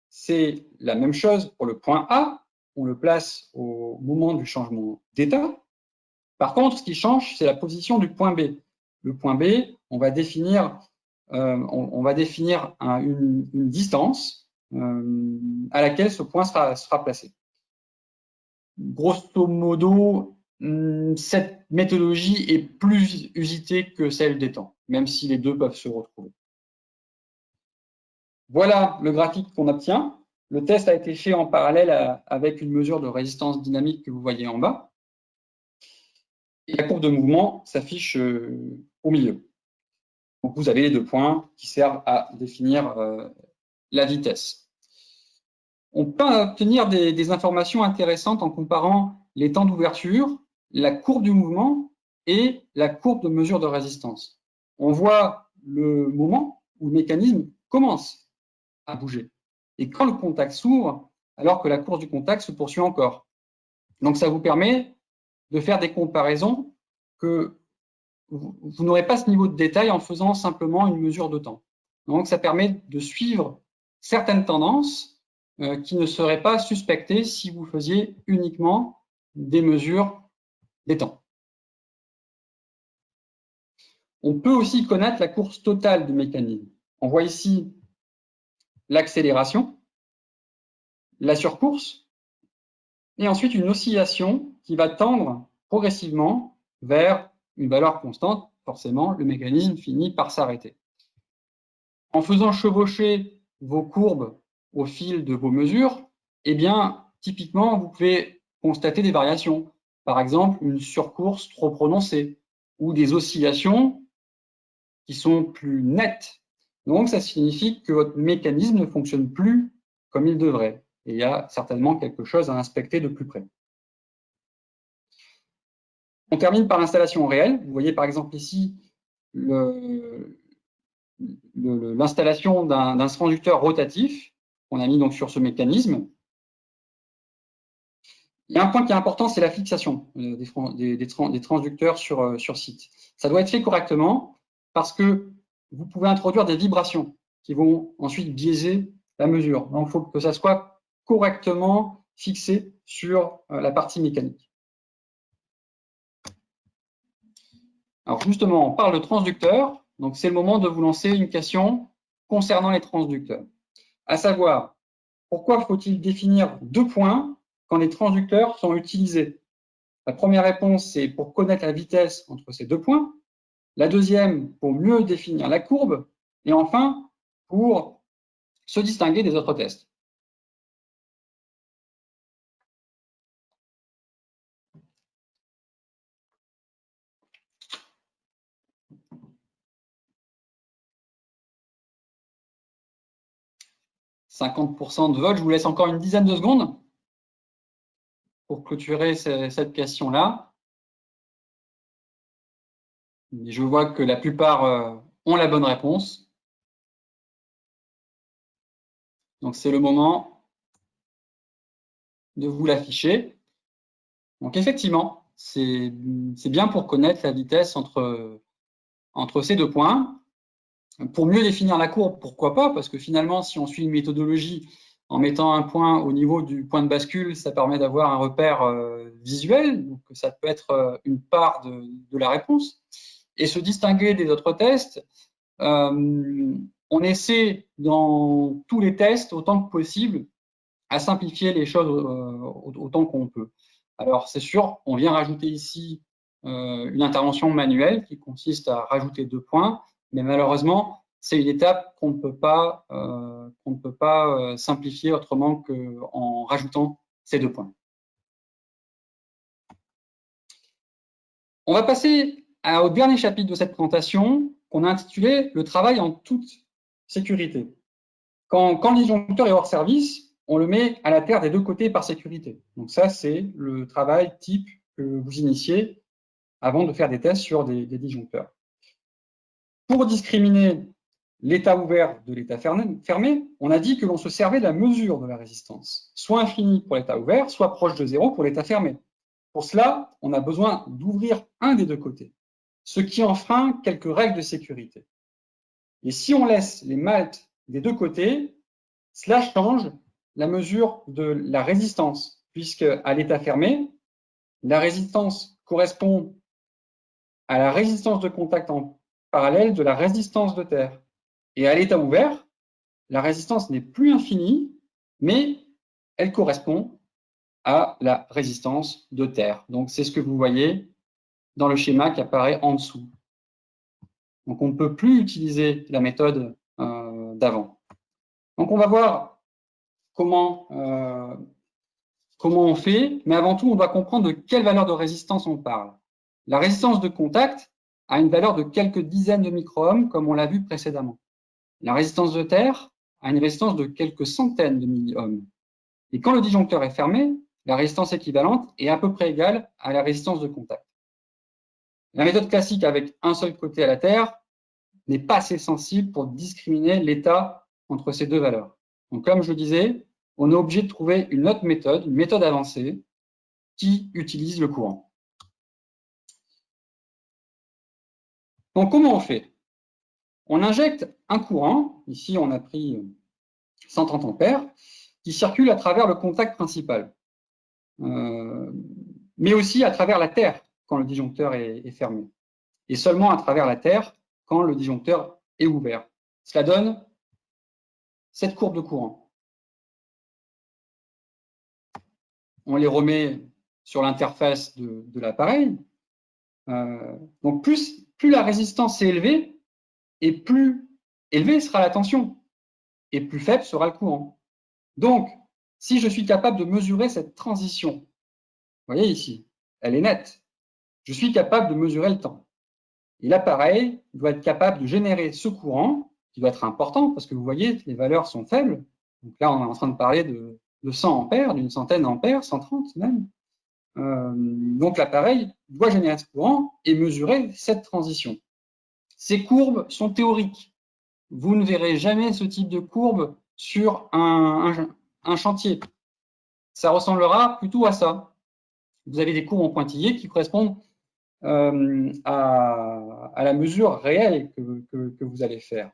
Speaker 1: c'est la même chose pour le point A. On le place au moment du changement d'état. Par contre, ce qui change, c'est la position du point B. Le point B, on va définir une distance à laquelle ce point sera placé. Grosso modo, cette méthodologie est plus usitée que celle des temps, même si les deux peuvent se retrouver. Voilà le graphique qu'on obtient. Le test a été fait en parallèle avec une mesure de résistance dynamique que vous voyez en bas. Et la courbe de mouvement s'affiche au milieu. Donc, vous avez les 2 points qui servent à définir la vitesse. On peut obtenir des informations intéressantes en comparant les temps d'ouverture, la courbe du mouvement et la courbe de mesure de résistance. On voit le moment où le mécanisme commence à bouger. Et quand le contact s'ouvre, alors que la courbe du contact se poursuit encore. Donc, ça vous permet de faire des comparaisons que vous n'aurez pas ce niveau de détail en faisant simplement une mesure de temps. Donc, ça permet de suivre certaines tendances qui ne seraient pas suspectées si vous faisiez uniquement des mesures des temps. On peut aussi connaître la course totale du mécanisme. On voit ici l'accélération, la surcourse, et ensuite une oscillation qui va tendre progressivement vers une valeur constante. Forcément, le mécanisme finit par s'arrêter. En faisant chevaucher vos courbes au fil de vos mesures, eh bien, typiquement, vous pouvez constater des variations. Par exemple, une surcourse trop prononcée ou des oscillations qui sont plus nettes. Donc, ça signifie que votre mécanisme ne fonctionne plus comme il devrait. Et il y a certainement quelque chose à inspecter de plus près. On termine par l'installation réelle. Vous voyez par exemple ici l'installation d'un transducteur rotatif qu'on a mis donc sur ce mécanisme. Il y a un point qui est important, c'est la fixation des transducteurs sur site. Ça doit être fait correctement parce que vous pouvez introduire des vibrations qui vont ensuite biaiser la mesure. Donc, il faut que ça soit correctement fixé sur la partie mécanique. Alors justement, on parle de transducteurs. Donc, c'est le moment de vous lancer une question concernant les transducteurs. À savoir, pourquoi faut-il définir 2 points quand les transducteurs sont utilisés? La première réponse, c'est pour connaître la vitesse entre ces 2 points. La deuxième, pour mieux définir la courbe. Et enfin, pour se distinguer des autres tests. « 50% de vote. Je vous laisse encore une dizaine de secondes pour clôturer cette question-là. Je vois que la plupart ont la bonne réponse. Donc, c'est le moment de vous l'afficher. Donc, effectivement, c'est bien pour connaître la vitesse entre ces 2 points. Pour mieux définir la courbe, pourquoi pas? Parce que finalement, si on suit une méthodologie En mettant un point au niveau du point de bascule, ça permet d'avoir un repère visuel, donc ça peut être une part de la réponse. Et se distinguer des autres tests, on essaie dans tous les tests, autant que possible, à simplifier les choses autant qu'on peut. Alors, c'est sûr, on vient rajouter ici une intervention manuelle qui consiste à rajouter 2 points, mais malheureusement, c'est une étape qu'on ne peut pas, simplifier autrement qu'en rajoutant ces 2 points. On va passer au dernier chapitre de cette présentation qu'on a intitulé « Le travail en toute sécurité ». Quand le disjoncteur est hors service, on le met à la terre des 2 côtés par sécurité. Donc ça, c'est le travail type que vous initiez avant de faire des tests sur des disjoncteurs. Pour discriminer l'état ouvert de l'état fermé, on a dit que l'on se servait de la mesure de la résistance, soit infinie pour l'état ouvert, soit proche de 0 pour l'état fermé. Pour cela, on a besoin d'ouvrir un des 2 côtés, ce qui enfreint quelques règles de sécurité. Et si on laisse les maltes des 2 côtés, cela change la mesure de la résistance, puisque à l'état fermé, la résistance correspond à la résistance de contact en parallèle de la résistance de terre. Et à l'état ouvert, la résistance n'est plus infinie, mais elle correspond à la résistance de terre. Donc c'est ce que vous voyez dans le schéma qui apparaît en dessous. Donc on ne peut plus utiliser la méthode d'avant. Donc on va voir comment on fait, mais avant tout, on doit comprendre de quelle valeur de résistance on parle. La résistance de contact a une valeur de quelques dizaines de micro-ohms, comme on l'a vu précédemment. La résistance de terre a une résistance de quelques centaines de milli-ohms. Et quand le disjoncteur est fermé, la résistance équivalente est à peu près égale à la résistance de contact. La méthode classique avec un seul côté à la terre n'est pas assez sensible pour discriminer l'état entre ces 2 valeurs. Donc, comme je le disais, on est obligé de trouver une autre méthode, une méthode avancée, qui utilise le courant. Donc, comment on fait? On injecte un courant, ici on a pris 130 ampères, qui circule à travers le contact principal, mais aussi à travers la terre quand le disjoncteur est fermé, et seulement à travers la terre quand le disjoncteur est ouvert. Cela donne cette courbe de courant. On les remet sur l'interface de l'appareil. Donc plus la résistance est élevée, et plus élevée sera la tension, et plus faible sera le courant. Donc, si je suis capable de mesurer cette transition, vous voyez ici, elle est nette, je suis capable de mesurer le temps. Et l'appareil doit être capable de générer ce courant, qui doit être important, parce que vous voyez, les valeurs sont faibles. Donc là, on est en train de parler de 100 ampères, d'une centaine d'ampères, 130 même. Donc l'appareil doit générer ce courant et mesurer cette transition. Ces courbes sont théoriques. Vous ne verrez jamais ce type de courbe sur un chantier. Ça ressemblera plutôt à ça. Vous avez des courbes en pointillés qui correspondent à la mesure réelle que vous allez faire.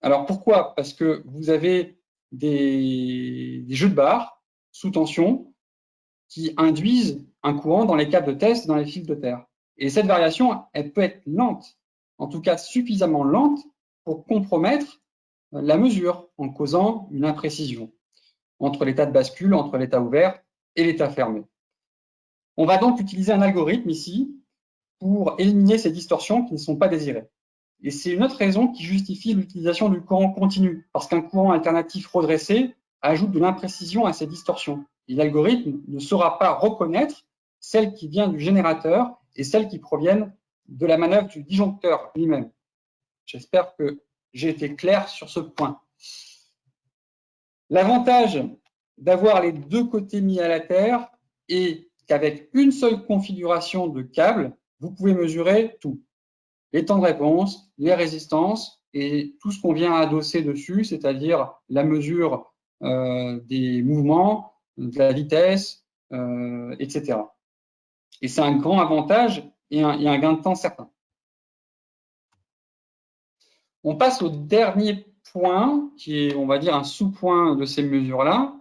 Speaker 1: Alors pourquoi? Parce que vous avez des jeux de barres sous tension qui induisent un courant dans les câbles de test, dans les fils de terre. Et cette variation, elle peut être lente, en tout cas suffisamment lente pour compromettre la mesure en causant une imprécision entre l'état de bascule, entre l'état ouvert et l'état fermé. On va donc utiliser un algorithme ici pour éliminer ces distorsions qui ne sont pas désirées. Et c'est une autre raison qui justifie l'utilisation du courant continu, parce qu'un courant alternatif redressé ajoute de l'imprécision à ces distorsions. Et l'algorithme ne saura pas reconnaître celle qui vient du générateur et celles qui proviennent de la manœuvre du disjoncteur lui-même. J'espère que j'ai été clair sur ce point. L'avantage d'avoir les 2 côtés mis à la terre est qu'avec une seule configuration de câble, vous pouvez mesurer tout. Les temps de réponse, les résistances et tout ce qu'on vient adosser dessus, c'est-à-dire la mesure des mouvements, de la vitesse, etc. Et c'est un grand avantage et un gain de temps certain. On passe au dernier point, qui est, on va dire, un sous-point de ces mesures-là,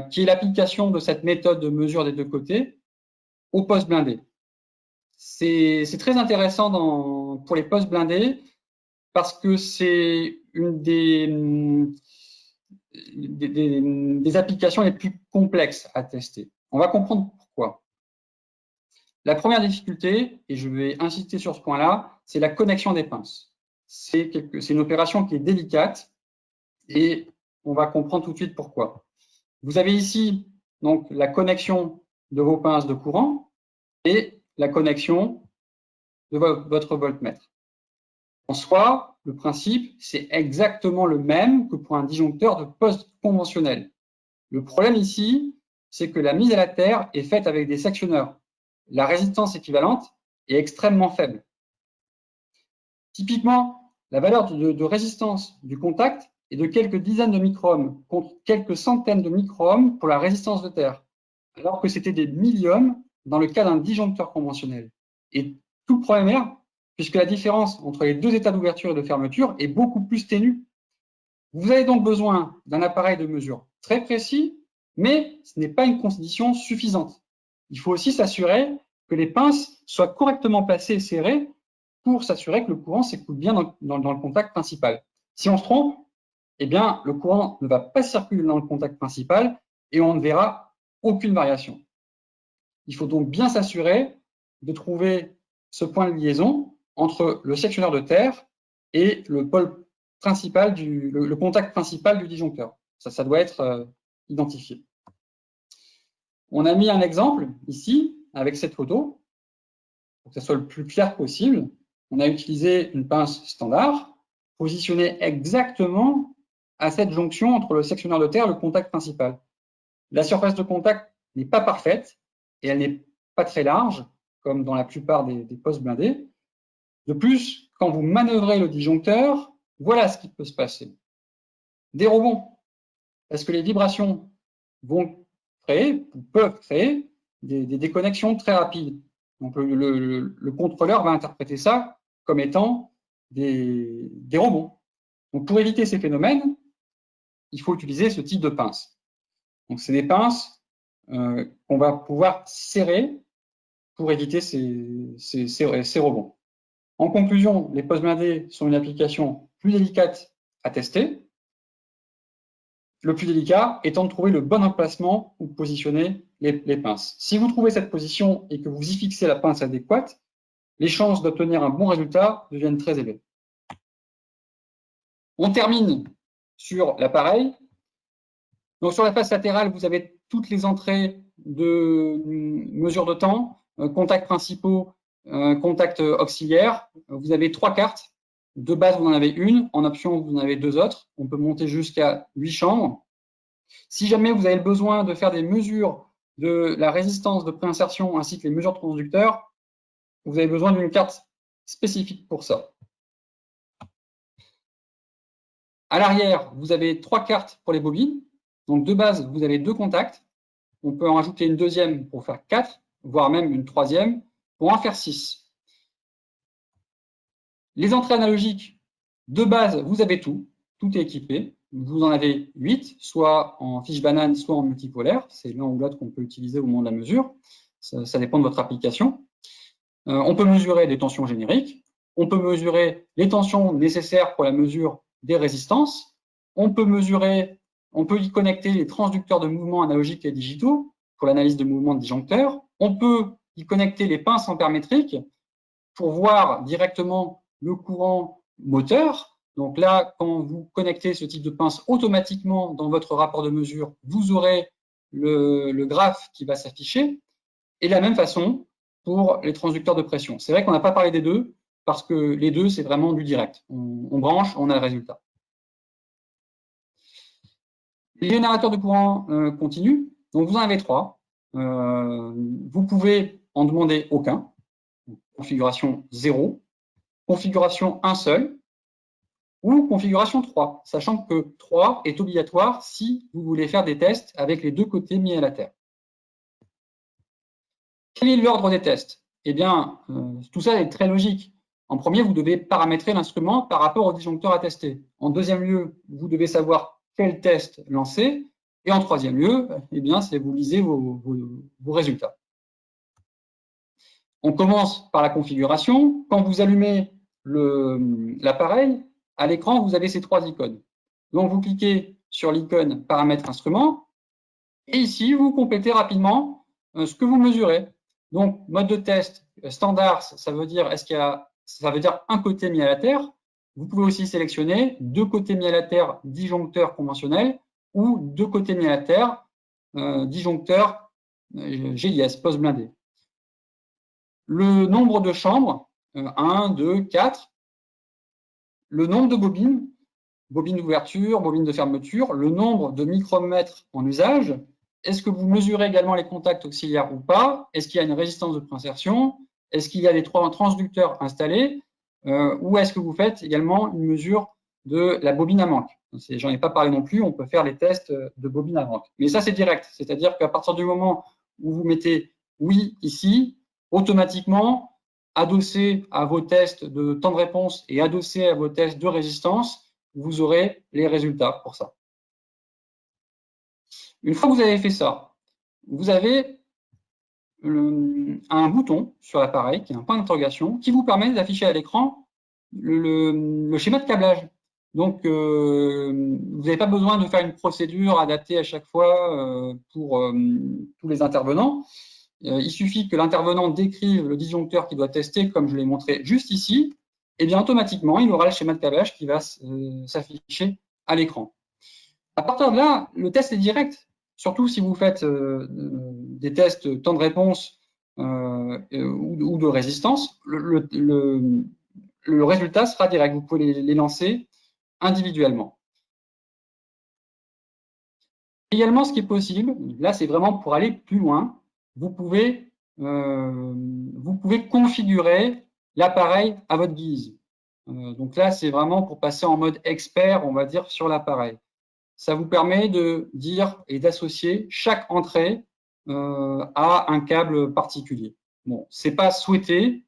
Speaker 1: qui est l'application de cette méthode de mesure des deux côtés aux postes blindés. C'est très intéressant pour les postes blindés parce que c'est une des applications les plus complexes à tester. On va comprendre pourquoi. La première difficulté, et je vais insister sur ce point-là, c'est la connexion des pinces. C'est une opération qui est délicate et on va comprendre tout de suite pourquoi. Vous avez ici donc la connexion de vos pinces de courant et la connexion de votre voltmètre. En soi, le principe, c'est exactement le même que pour un disjoncteur de poste conventionnel. Le problème ici, c'est que la mise à la terre est faite avec des sectionneurs. La résistance équivalente est extrêmement faible. Typiquement, la valeur de résistance du contact est de quelques dizaines de microohms contre quelques centaines de microohms pour la résistance de terre, alors que c'était des milliohms dans le cas d'un disjoncteur conventionnel. Et tout le problème est là, puisque la différence entre les deux états d'ouverture et de fermeture est beaucoup plus ténue. Vous avez donc besoin d'un appareil de mesure très précis, mais ce n'est pas une condition suffisante. Il faut aussi s'assurer que les pinces soient correctement placées et serrées pour s'assurer que le courant s'écoule bien dans le contact principal. Si on se trompe, eh bien, le courant ne va pas circuler dans le contact principal et on ne verra aucune variation. Il faut donc bien s'assurer de trouver ce point de liaison entre le sectionneur de terre et le pôle principal le contact principal du disjoncteur. Ça doit être identifié. On a mis un exemple ici avec cette photo pour que ça soit le plus clair possible. On a utilisé une pince standard positionnée exactement à cette jonction entre le sectionneur de terre et le contact principal. La surface de contact n'est pas parfaite et elle n'est pas très large, comme dans la plupart des postes blindés. De plus, quand vous manœuvrez le disjoncteur, voilà ce qui peut se passer. Des rebonds, parce que les vibrations peuvent créer des déconnexions très rapides. Donc le contrôleur va interpréter ça comme étant des rebonds. Donc pour éviter ces phénomènes, il faut utiliser ce type de pince. Donc c'est des pinces qu'on va pouvoir serrer pour éviter ces rebonds. En conclusion, les postes blindés sont une application plus délicate à tester. Le plus délicat étant de trouver le bon emplacement où positionner les pinces. Si vous trouvez cette position et que vous y fixez la pince adéquate, les chances d'obtenir un bon résultat deviennent très élevées. On termine sur l'appareil. Donc sur la face latérale, vous avez toutes les entrées de mesure de temps, contacts principaux, contacts auxiliaires. Vous avez 3 cartes. De base, vous en avez une. En option, vous en avez 2 autres. On peut monter jusqu'à 8 chambres. Si jamais vous avez besoin de faire des mesures de la résistance de préinsertion ainsi que les mesures de transducteurs, vous avez besoin d'une carte spécifique pour ça. À l'arrière, vous avez 3 cartes pour les bobines. Donc de base, vous avez 2 contacts. On peut en rajouter une deuxième pour faire 4, voire même une troisième pour en faire 6. Les entrées analogiques, de base, vous avez tout est équipé. Vous en avez 8, soit en fiche banane, soit en multipolaire. C'est l'un ou l'autre qu'on peut utiliser au moment de la mesure. Ça dépend de votre application. On peut mesurer des tensions génériques. On peut mesurer les tensions nécessaires pour la mesure des résistances. On peut y connecter les transducteurs de mouvement analogiques et digitaux pour l'analyse de mouvement de disjoncteurs. On peut y connecter les pinces ampères-métriques pour voir directement le courant moteur. Donc là, quand vous connectez ce type de pince automatiquement dans votre rapport de mesure, vous aurez le graphe qui va s'afficher. Et de la même façon pour les transducteurs de pression. C'est vrai qu'on n'a pas parlé des deux, parce que les deux, c'est vraiment du direct. On branche, on a le résultat. Les générateurs de courant continu, donc vous en avez 3. Vous pouvez en demander aucun. Configuration 0, configuration 1 seul, ou configuration 3, sachant que 3 est obligatoire si vous voulez faire des tests avec les deux côtés mis à la terre. Quel est l'ordre des tests? Eh bien, tout ça est très logique. En premier, vous devez paramétrer l'instrument par rapport au disjoncteur à tester. En deuxième lieu, vous devez savoir quel test lancer. Et en troisième lieu, eh bien, c'est vous lisez vos résultats. On commence par la configuration. Quand vous allumez l'appareil, à l'écran, vous avez ces trois icônes. Donc, vous cliquez sur l'icône paramètres instrument. Et ici, vous complétez rapidement ce que vous mesurez. Donc, mode de test standard, ça veut dire ça veut dire un côté mis à la terre. Vous pouvez aussi sélectionner deux côtés mis à la terre disjoncteur conventionnel ou deux côtés mis à la terre disjoncteur GIS, post blindé. Le nombre de chambres, 1, 2, 4. Le nombre de bobines, bobine d'ouverture, bobine de fermeture, le nombre de micromètres en usage. Est-ce que vous mesurez également les contacts auxiliaires ou pas? Est-ce qu'il y a une résistance de préinsertion? Est-ce qu'il y a des transducteurs installés? Ou est-ce que vous faites également une mesure de la bobine à manque? J'en ai pas parlé non plus, on peut faire les tests de bobine à manque. Mais ça, c'est direct, c'est-à-dire qu'à partir du moment où vous mettez oui ici, automatiquement, adossé à vos tests de temps de réponse et adossé à vos tests de résistance, vous aurez les résultats pour ça. Une fois que vous avez fait ça, vous avez un bouton sur l'appareil, qui est un point d'interrogation, qui vous permet d'afficher à l'écran le schéma de câblage. Donc, vous n'avez pas besoin de faire une procédure adaptée à chaque fois pour tous les intervenants. Il suffit que l'intervenant décrive le disjoncteur qu'il doit tester, comme je l'ai montré juste ici, et bien automatiquement, il aura le schéma de câblage qui va s'afficher à l'écran. À partir de là, le test est direct. Surtout si vous faites des tests temps de réponse ou de résistance, le résultat sera direct. Vous pouvez les lancer individuellement. Également, ce qui est possible, là c'est vraiment pour aller plus loin, vous pouvez configurer l'appareil à votre guise. Donc là, c'est vraiment pour passer en mode expert, on va dire, sur l'appareil. Ça vous permet de dire et d'associer chaque entrée à un câble particulier. Bon, c'est pas souhaité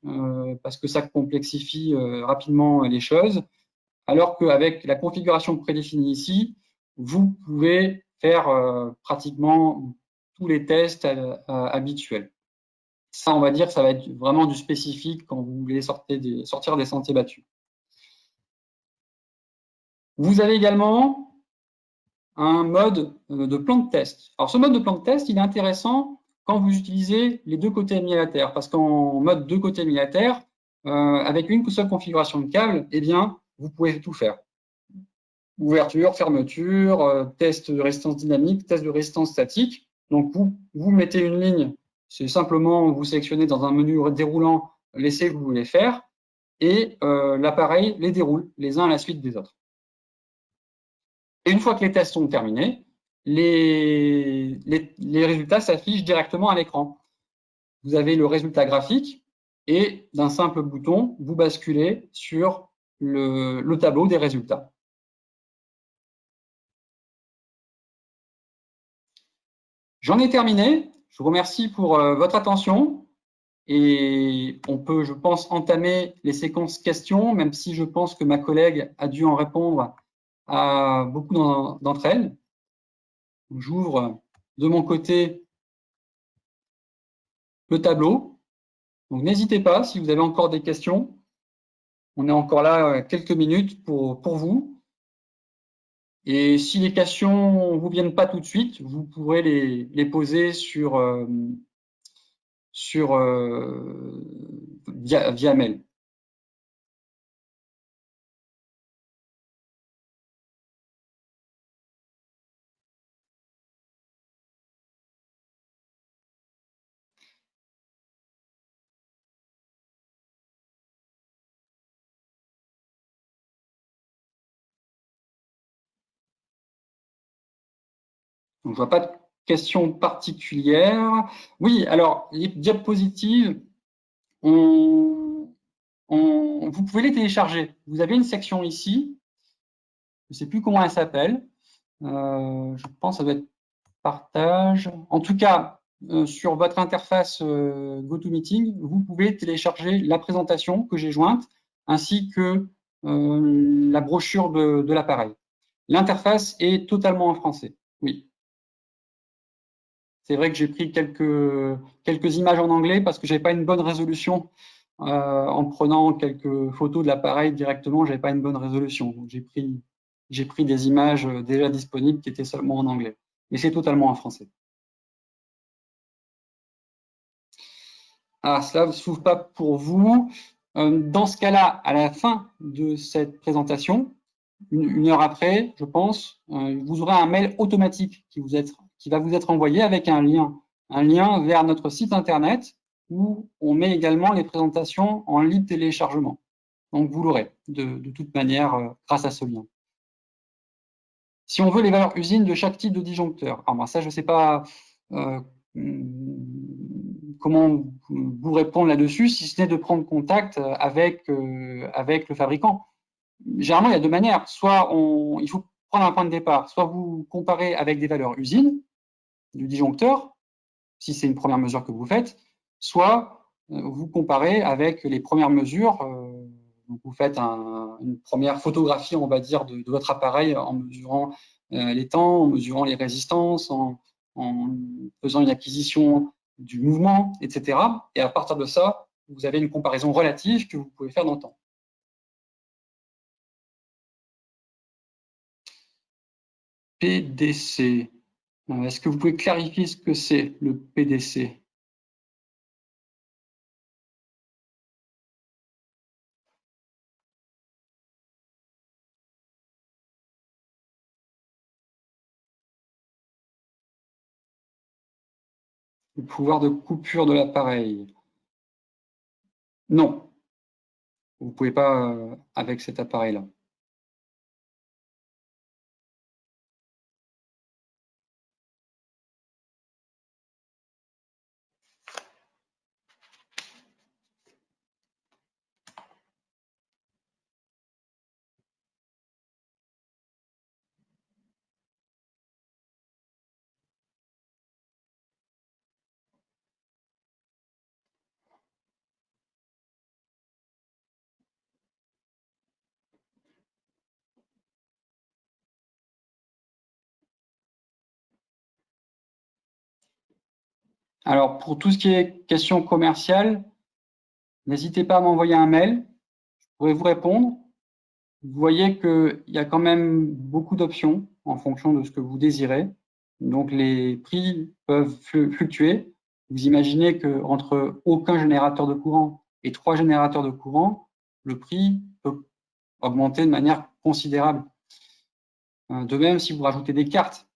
Speaker 1: parce que ça complexifie rapidement les choses, alors qu'avec la configuration prédéfinie ici, vous pouvez faire pratiquement tous les tests habituels. Ça, on va dire, ça va être vraiment du spécifique quand vous voulez sortir des sentiers battus. Vous avez également un mode de plan de test. Alors, ce mode de plan de test, il est intéressant quand vous utilisez les deux côtés mis à la terre, parce qu'en mode deux côtés mis à la terre, avec une seule configuration de câble, eh bien, vous pouvez tout faire. Ouverture, fermeture, test de résistance dynamique, test de résistance statique. Donc, vous mettez une ligne, c'est simplement vous sélectionnez dans un menu déroulant l'essai que vous voulez faire, et l'appareil les déroule les uns à la suite des autres. Et une fois que les tests sont terminés, les résultats s'affichent directement à l'écran. Vous avez le résultat graphique et d'un simple bouton, vous basculez sur le tableau des résultats. J'en ai terminé. Je vous remercie pour votre attention et on peut, je pense, entamer les séquences questions, même si je pense que ma collègue a dû en répondre à beaucoup d'entre elles. J'ouvre de mon côté le tableau. Donc, n'hésitez pas si vous avez encore des questions. On est encore là quelques minutes pour vous. Et si les questions ne vous viennent pas tout de suite, vous pourrez les poser via mail. Donc, je ne vois pas de questions particulières. Oui, alors, les diapositives, vous pouvez les télécharger. Vous avez une section ici. Je ne sais plus comment elle s'appelle. Je pense que ça doit être partage. En tout cas, sur votre interface GoToMeeting, vous pouvez télécharger la présentation que j'ai jointe ainsi que la brochure de l'appareil. L'interface est totalement en français, oui. C'est vrai que j'ai pris quelques images en anglais parce que je n'avais pas une bonne résolution. En prenant quelques photos de l'appareil directement, je n'avais pas une bonne résolution. Donc j'ai pris des images déjà disponibles qui étaient seulement en anglais. Mais c'est totalement en français. Ah, cela ne s'ouvre pas pour vous. Dans ce cas-là, à la fin de cette présentation, une heure après, je pense, vous aurez un mail automatique qui va vous être envoyé avec un lien vers notre site internet où on met également les présentations en libre téléchargement. Donc, vous l'aurez de toute manière grâce à ce lien. Si on veut les valeurs usines de chaque type de disjoncteur, alors ça, je ne sais pas comment vous répondre là-dessus, si ce n'est de prendre contact avec le fabricant. Généralement, il y a deux manières. Soit il faut prendre un point de départ, soit vous comparez avec des valeurs usines du disjoncteur, si c'est une première mesure que vous faites, soit vous comparez avec les premières mesures. Donc vous faites une première photographie, on va dire, de votre appareil en mesurant les temps, en mesurant les résistances, en faisant une acquisition du mouvement, etc. Et à partir de ça, vous avez une comparaison relative que vous pouvez faire dans le temps. PDC. Est-ce que vous pouvez clarifier ce que c'est, le PDC? Le pouvoir de coupure de l'appareil. Non, vous ne pouvez pas avec cet appareil-là. Alors, pour tout ce qui est question commerciale, n'hésitez pas à m'envoyer un mail, je pourrai vous répondre. Vous voyez qu'il y a quand même beaucoup d'options en fonction de ce que vous désirez. Donc, les prix peuvent fluctuer. Vous imaginez qu'entre aucun générateur de courant et 3 générateurs de courant, le prix peut augmenter de manière considérable. De même, si vous rajoutez des cartes,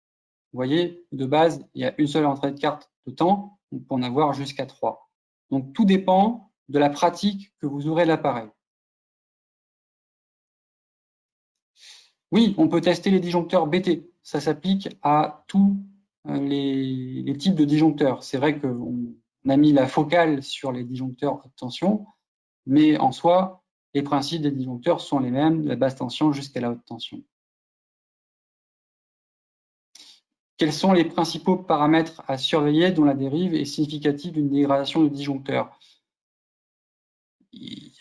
Speaker 1: vous voyez, de base, il y a une seule entrée de carte de temps, on peut en avoir jusqu'à 3. Donc, tout dépend de la pratique que vous aurez de l'appareil. Oui, on peut tester les disjoncteurs BT. Ça s'applique à tous les types de disjoncteurs. C'est vrai qu'on a mis la focale sur les disjoncteurs haute tension, mais en soi, les principes des disjoncteurs sont les mêmes, de la basse tension jusqu'à la haute tension. Quels sont les principaux paramètres à surveiller dont la dérive est significative d'une dégradation du disjoncteur?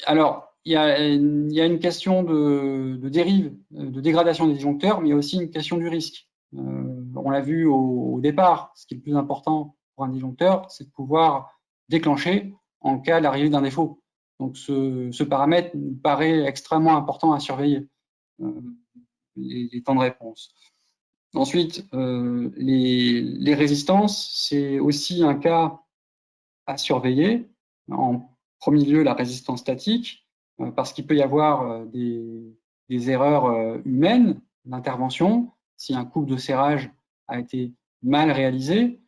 Speaker 1: Alors, il y a une question de dérive, de dégradation des disjoncteurs, mais il y a aussi une question du risque. On l'a vu au départ, ce qui est le plus important pour un disjoncteur, c'est de pouvoir déclencher en cas d'arrivée d'un défaut. Donc, ce paramètre nous paraît extrêmement important à surveiller, les temps de réponse. Ensuite, les résistances, c'est aussi un cas à surveiller. En premier lieu, la résistance statique, parce qu'il peut y avoir des erreurs humaines d'intervention, si un couple de serrage a été mal réalisé.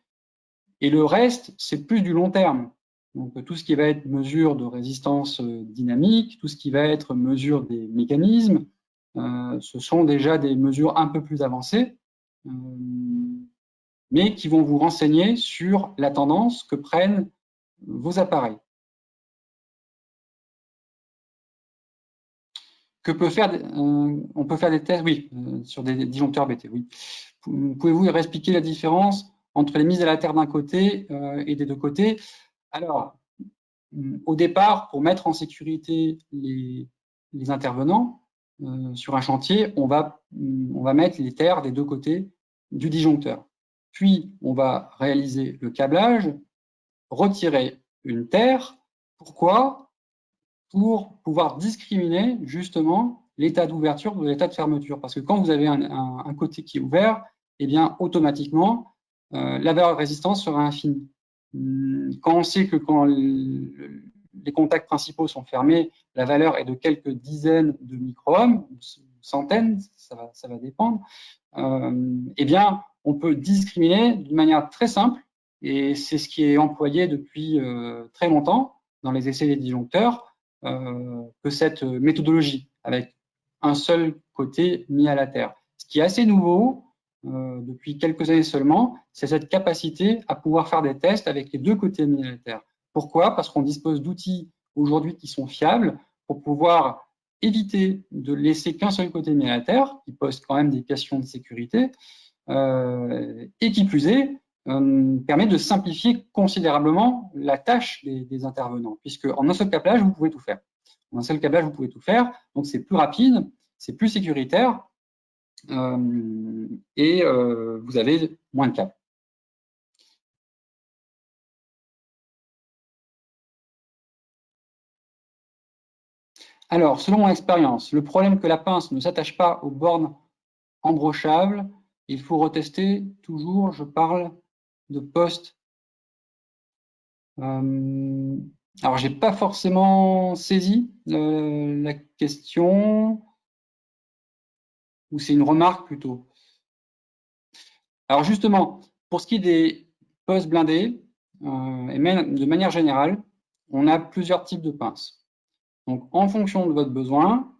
Speaker 1: Et le reste, c'est plus du long terme. Donc, tout ce qui va être mesure de résistance dynamique, tout ce qui va être mesure des mécanismes, ce sont déjà des mesures un peu plus avancées, mais qui vont vous renseigner sur la tendance que prennent vos appareils. On peut faire des tests, oui, sur des disjoncteurs BT, oui. Pouvez-vous expliquer la différence entre les mises à la terre d'un côté et des deux côtés? Alors, au départ, pour mettre en sécurité les les intervenants sur un chantier, on va mettre les terres des deux côtés du disjoncteur. Puis, on va réaliser le câblage, retirer une terre. Pourquoi? Pour pouvoir discriminer justement l'état d'ouverture de l'état de fermeture. Parce que quand vous avez un côté qui est ouvert, eh bien, automatiquement, la valeur de résistance sera infinie. Quand on sait que quand les contacts principaux sont fermés, la valeur est de quelques dizaines de micro-ohms, centaines, ça va dépendre, eh bien, on peut discriminer d'une manière très simple, et c'est ce qui est employé depuis très longtemps dans les essais des disjoncteurs, que cette méthodologie, avec un seul côté mis à la terre. Ce qui est assez nouveau, depuis quelques années seulement, c'est cette capacité à pouvoir faire des tests avec les deux côtés mis à la terre. Pourquoi? Parce qu'on dispose d'outils aujourd'hui qui sont fiables pour pouvoir éviter de laisser qu'un seul côté mis à la terre, qui pose quand même des questions de sécurité, et qui plus est, permet de simplifier considérablement la tâche des intervenants, puisque en un seul câblage, vous pouvez tout faire. En un seul câblage, vous pouvez tout faire, donc c'est plus rapide, c'est plus sécuritaire, et vous avez moins de câbles. Alors, selon mon expérience, le problème que la pince ne s'attache pas aux bornes embrochables, il faut retester toujours, je parle de poste. Alors, j'ai pas forcément saisi la question, ou c'est une remarque plutôt. Alors justement, pour ce qui est des postes blindés, et même de manière générale, on a plusieurs types de pinces. Donc, en fonction de votre besoin,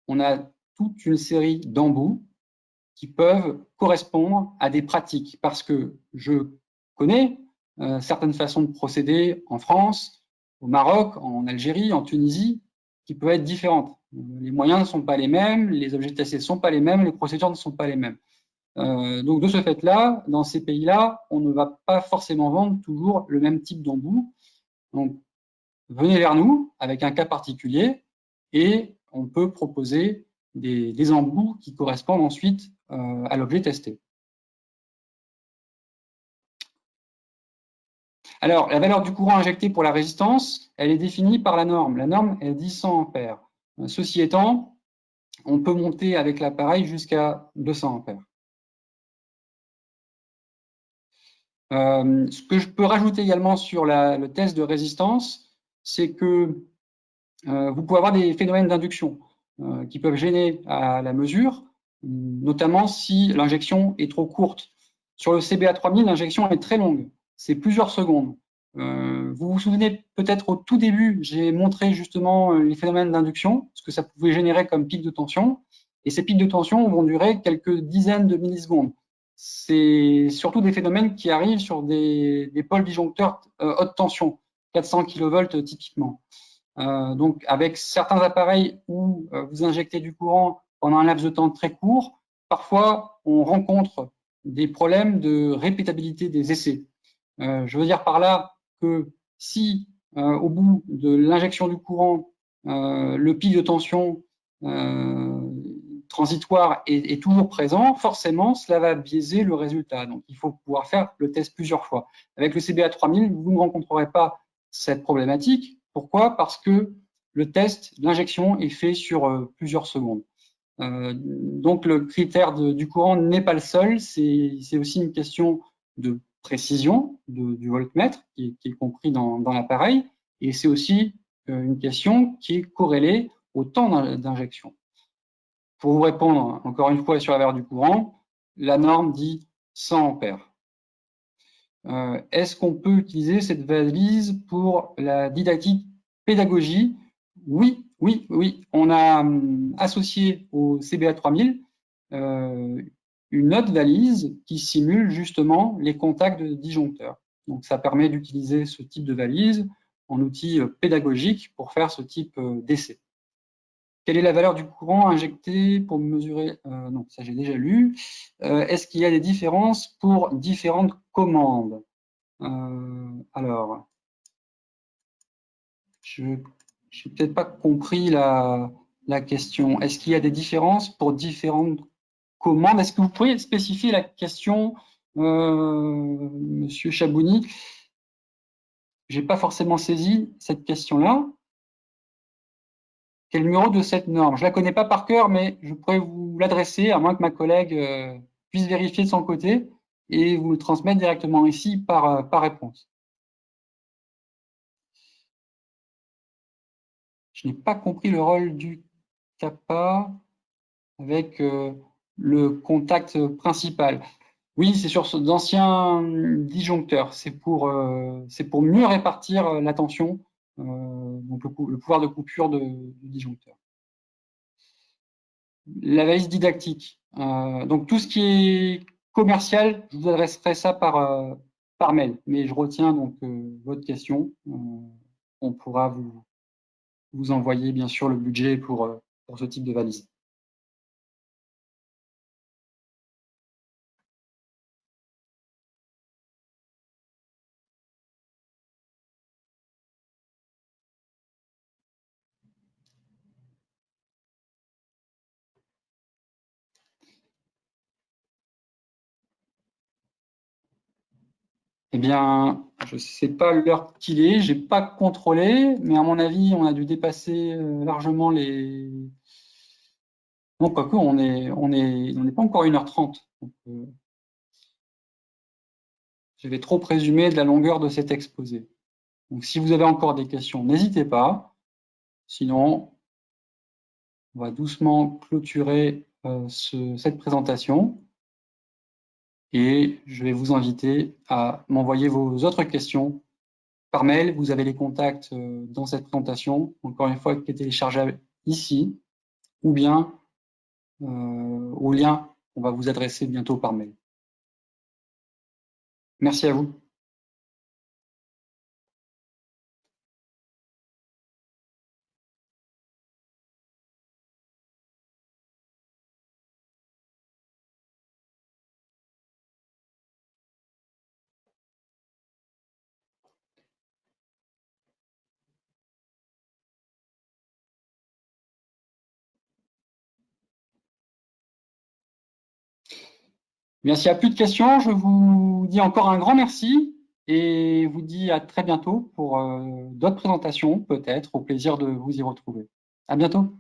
Speaker 1: on a toute une série d'embouts qui peuvent correspondre à des pratiques, parce que je connais certaines façons de procéder en France, au Maroc, en Algérie, en Tunisie, qui peuvent être différentes. Les moyens ne sont pas les mêmes, les objets testés ne sont pas les mêmes, les procédures ne sont pas les mêmes. Donc de ce fait-là, dans ces pays-là, on ne va pas forcément vendre toujours le même type d'embout. Donc venez vers nous avec un cas particulier et on peut proposer des embouts qui correspondent ensuite à l'objet testé. Alors, la valeur du courant injecté pour la résistance, elle est définie par la norme. La norme est 10 ampères. Ceci étant, on peut monter avec l'appareil jusqu'à 200 ampères. Ce que je peux rajouter également sur le test de résistance, c'est que vous pouvez avoir des phénomènes d'induction qui peuvent gêner à la mesure, notamment si l'injection est trop courte. Sur le CBA 3000, l'injection est très longue, c'est plusieurs secondes. Vous vous souvenez peut-être au tout début, j'ai montré justement les phénomènes d'induction, ce que ça pouvait générer comme pic de tension, et ces pics de tension vont durer quelques dizaines de millisecondes. C'est surtout des phénomènes qui arrivent sur des pôles disjoncteurs haute tension, 400 kV typiquement. Donc, avec certains appareils où vous injectez du courant pendant un laps de temps très court, parfois on rencontre des problèmes de répétabilité des essais. Je veux dire par là que si au bout de l'injection du courant, le pic de tension transitoire est toujours présent, forcément, cela va biaiser le résultat. Donc, il faut pouvoir faire le test plusieurs fois. Avec le CBA 3000, vous ne rencontrerez pas cette problématique. Pourquoi? Parce que le test d'injection est fait sur plusieurs secondes. Donc, le critère du courant n'est pas le seul, c'est aussi une question de précision du voltmètre qui est compris dans l'appareil, et c'est aussi une question qui est corrélée au temps d'injection. Pour vous répondre encore une fois sur la valeur du courant, la norme dit 100 ampères. Est-ce qu'on peut utiliser cette valise pour la didactique pédagogie? Oui, oui, oui. On a associé au CBA 3000 une autre valise qui simule justement les contacts de disjoncteurs. Donc, ça permet d'utiliser ce type de valise en outil pédagogique pour faire ce type d'essai. Quelle est la valeur du courant injecté pour mesurer non, ça j'ai déjà lu. Est-ce qu'il y a des différences pour différentes commandes? Alors, je n'ai peut-être pas compris la la question. Est-ce qu'il y a des différences pour différentes commandes? Est-ce que vous pourriez spécifier la question, Monsieur Chabouni? J'ai pas forcément saisi cette question-là. Quel est le numéro de cette norme? Je la connais pas par cœur, mais je pourrais vous l'adresser, à moins que ma collègue puisse vérifier de son côté et vous le transmettre directement ici par réponse. Je n'ai pas compris le rôle du CAPA avec le contact principal. Oui, c'est sur d'anciens disjoncteurs. C'est pour mieux répartir la tension, donc le pouvoir de coupure du disjoncteur. La valise didactique. Donc tout ce qui est commercial, je vous adresserai ça par mail. Mais je retiens donc votre question. On pourra vous envoyer bien sûr le budget pour ce type de valise. Eh bien, je ne sais pas l'heure qu'il est, je n'ai pas contrôlé, mais à mon avis, on a dû dépasser largement les. Non, quoique, on n'est pas encore à 1h30. Donc, je vais trop présumer de la longueur de cet exposé. Donc, si vous avez encore des questions, n'hésitez pas. Sinon, on va doucement clôturer cette présentation. Et je vais vous inviter à m'envoyer vos autres questions par mail. Vous avez les contacts dans cette présentation, encore une fois, qui est téléchargeable ici, ou bien au lien qu'on va vous adresser bientôt par mail. Merci à vous. Bien, s'il n'y a plus de questions, je vous dis encore un grand merci et vous dis à très bientôt pour d'autres présentations, peut-être, au plaisir de vous y retrouver. À bientôt.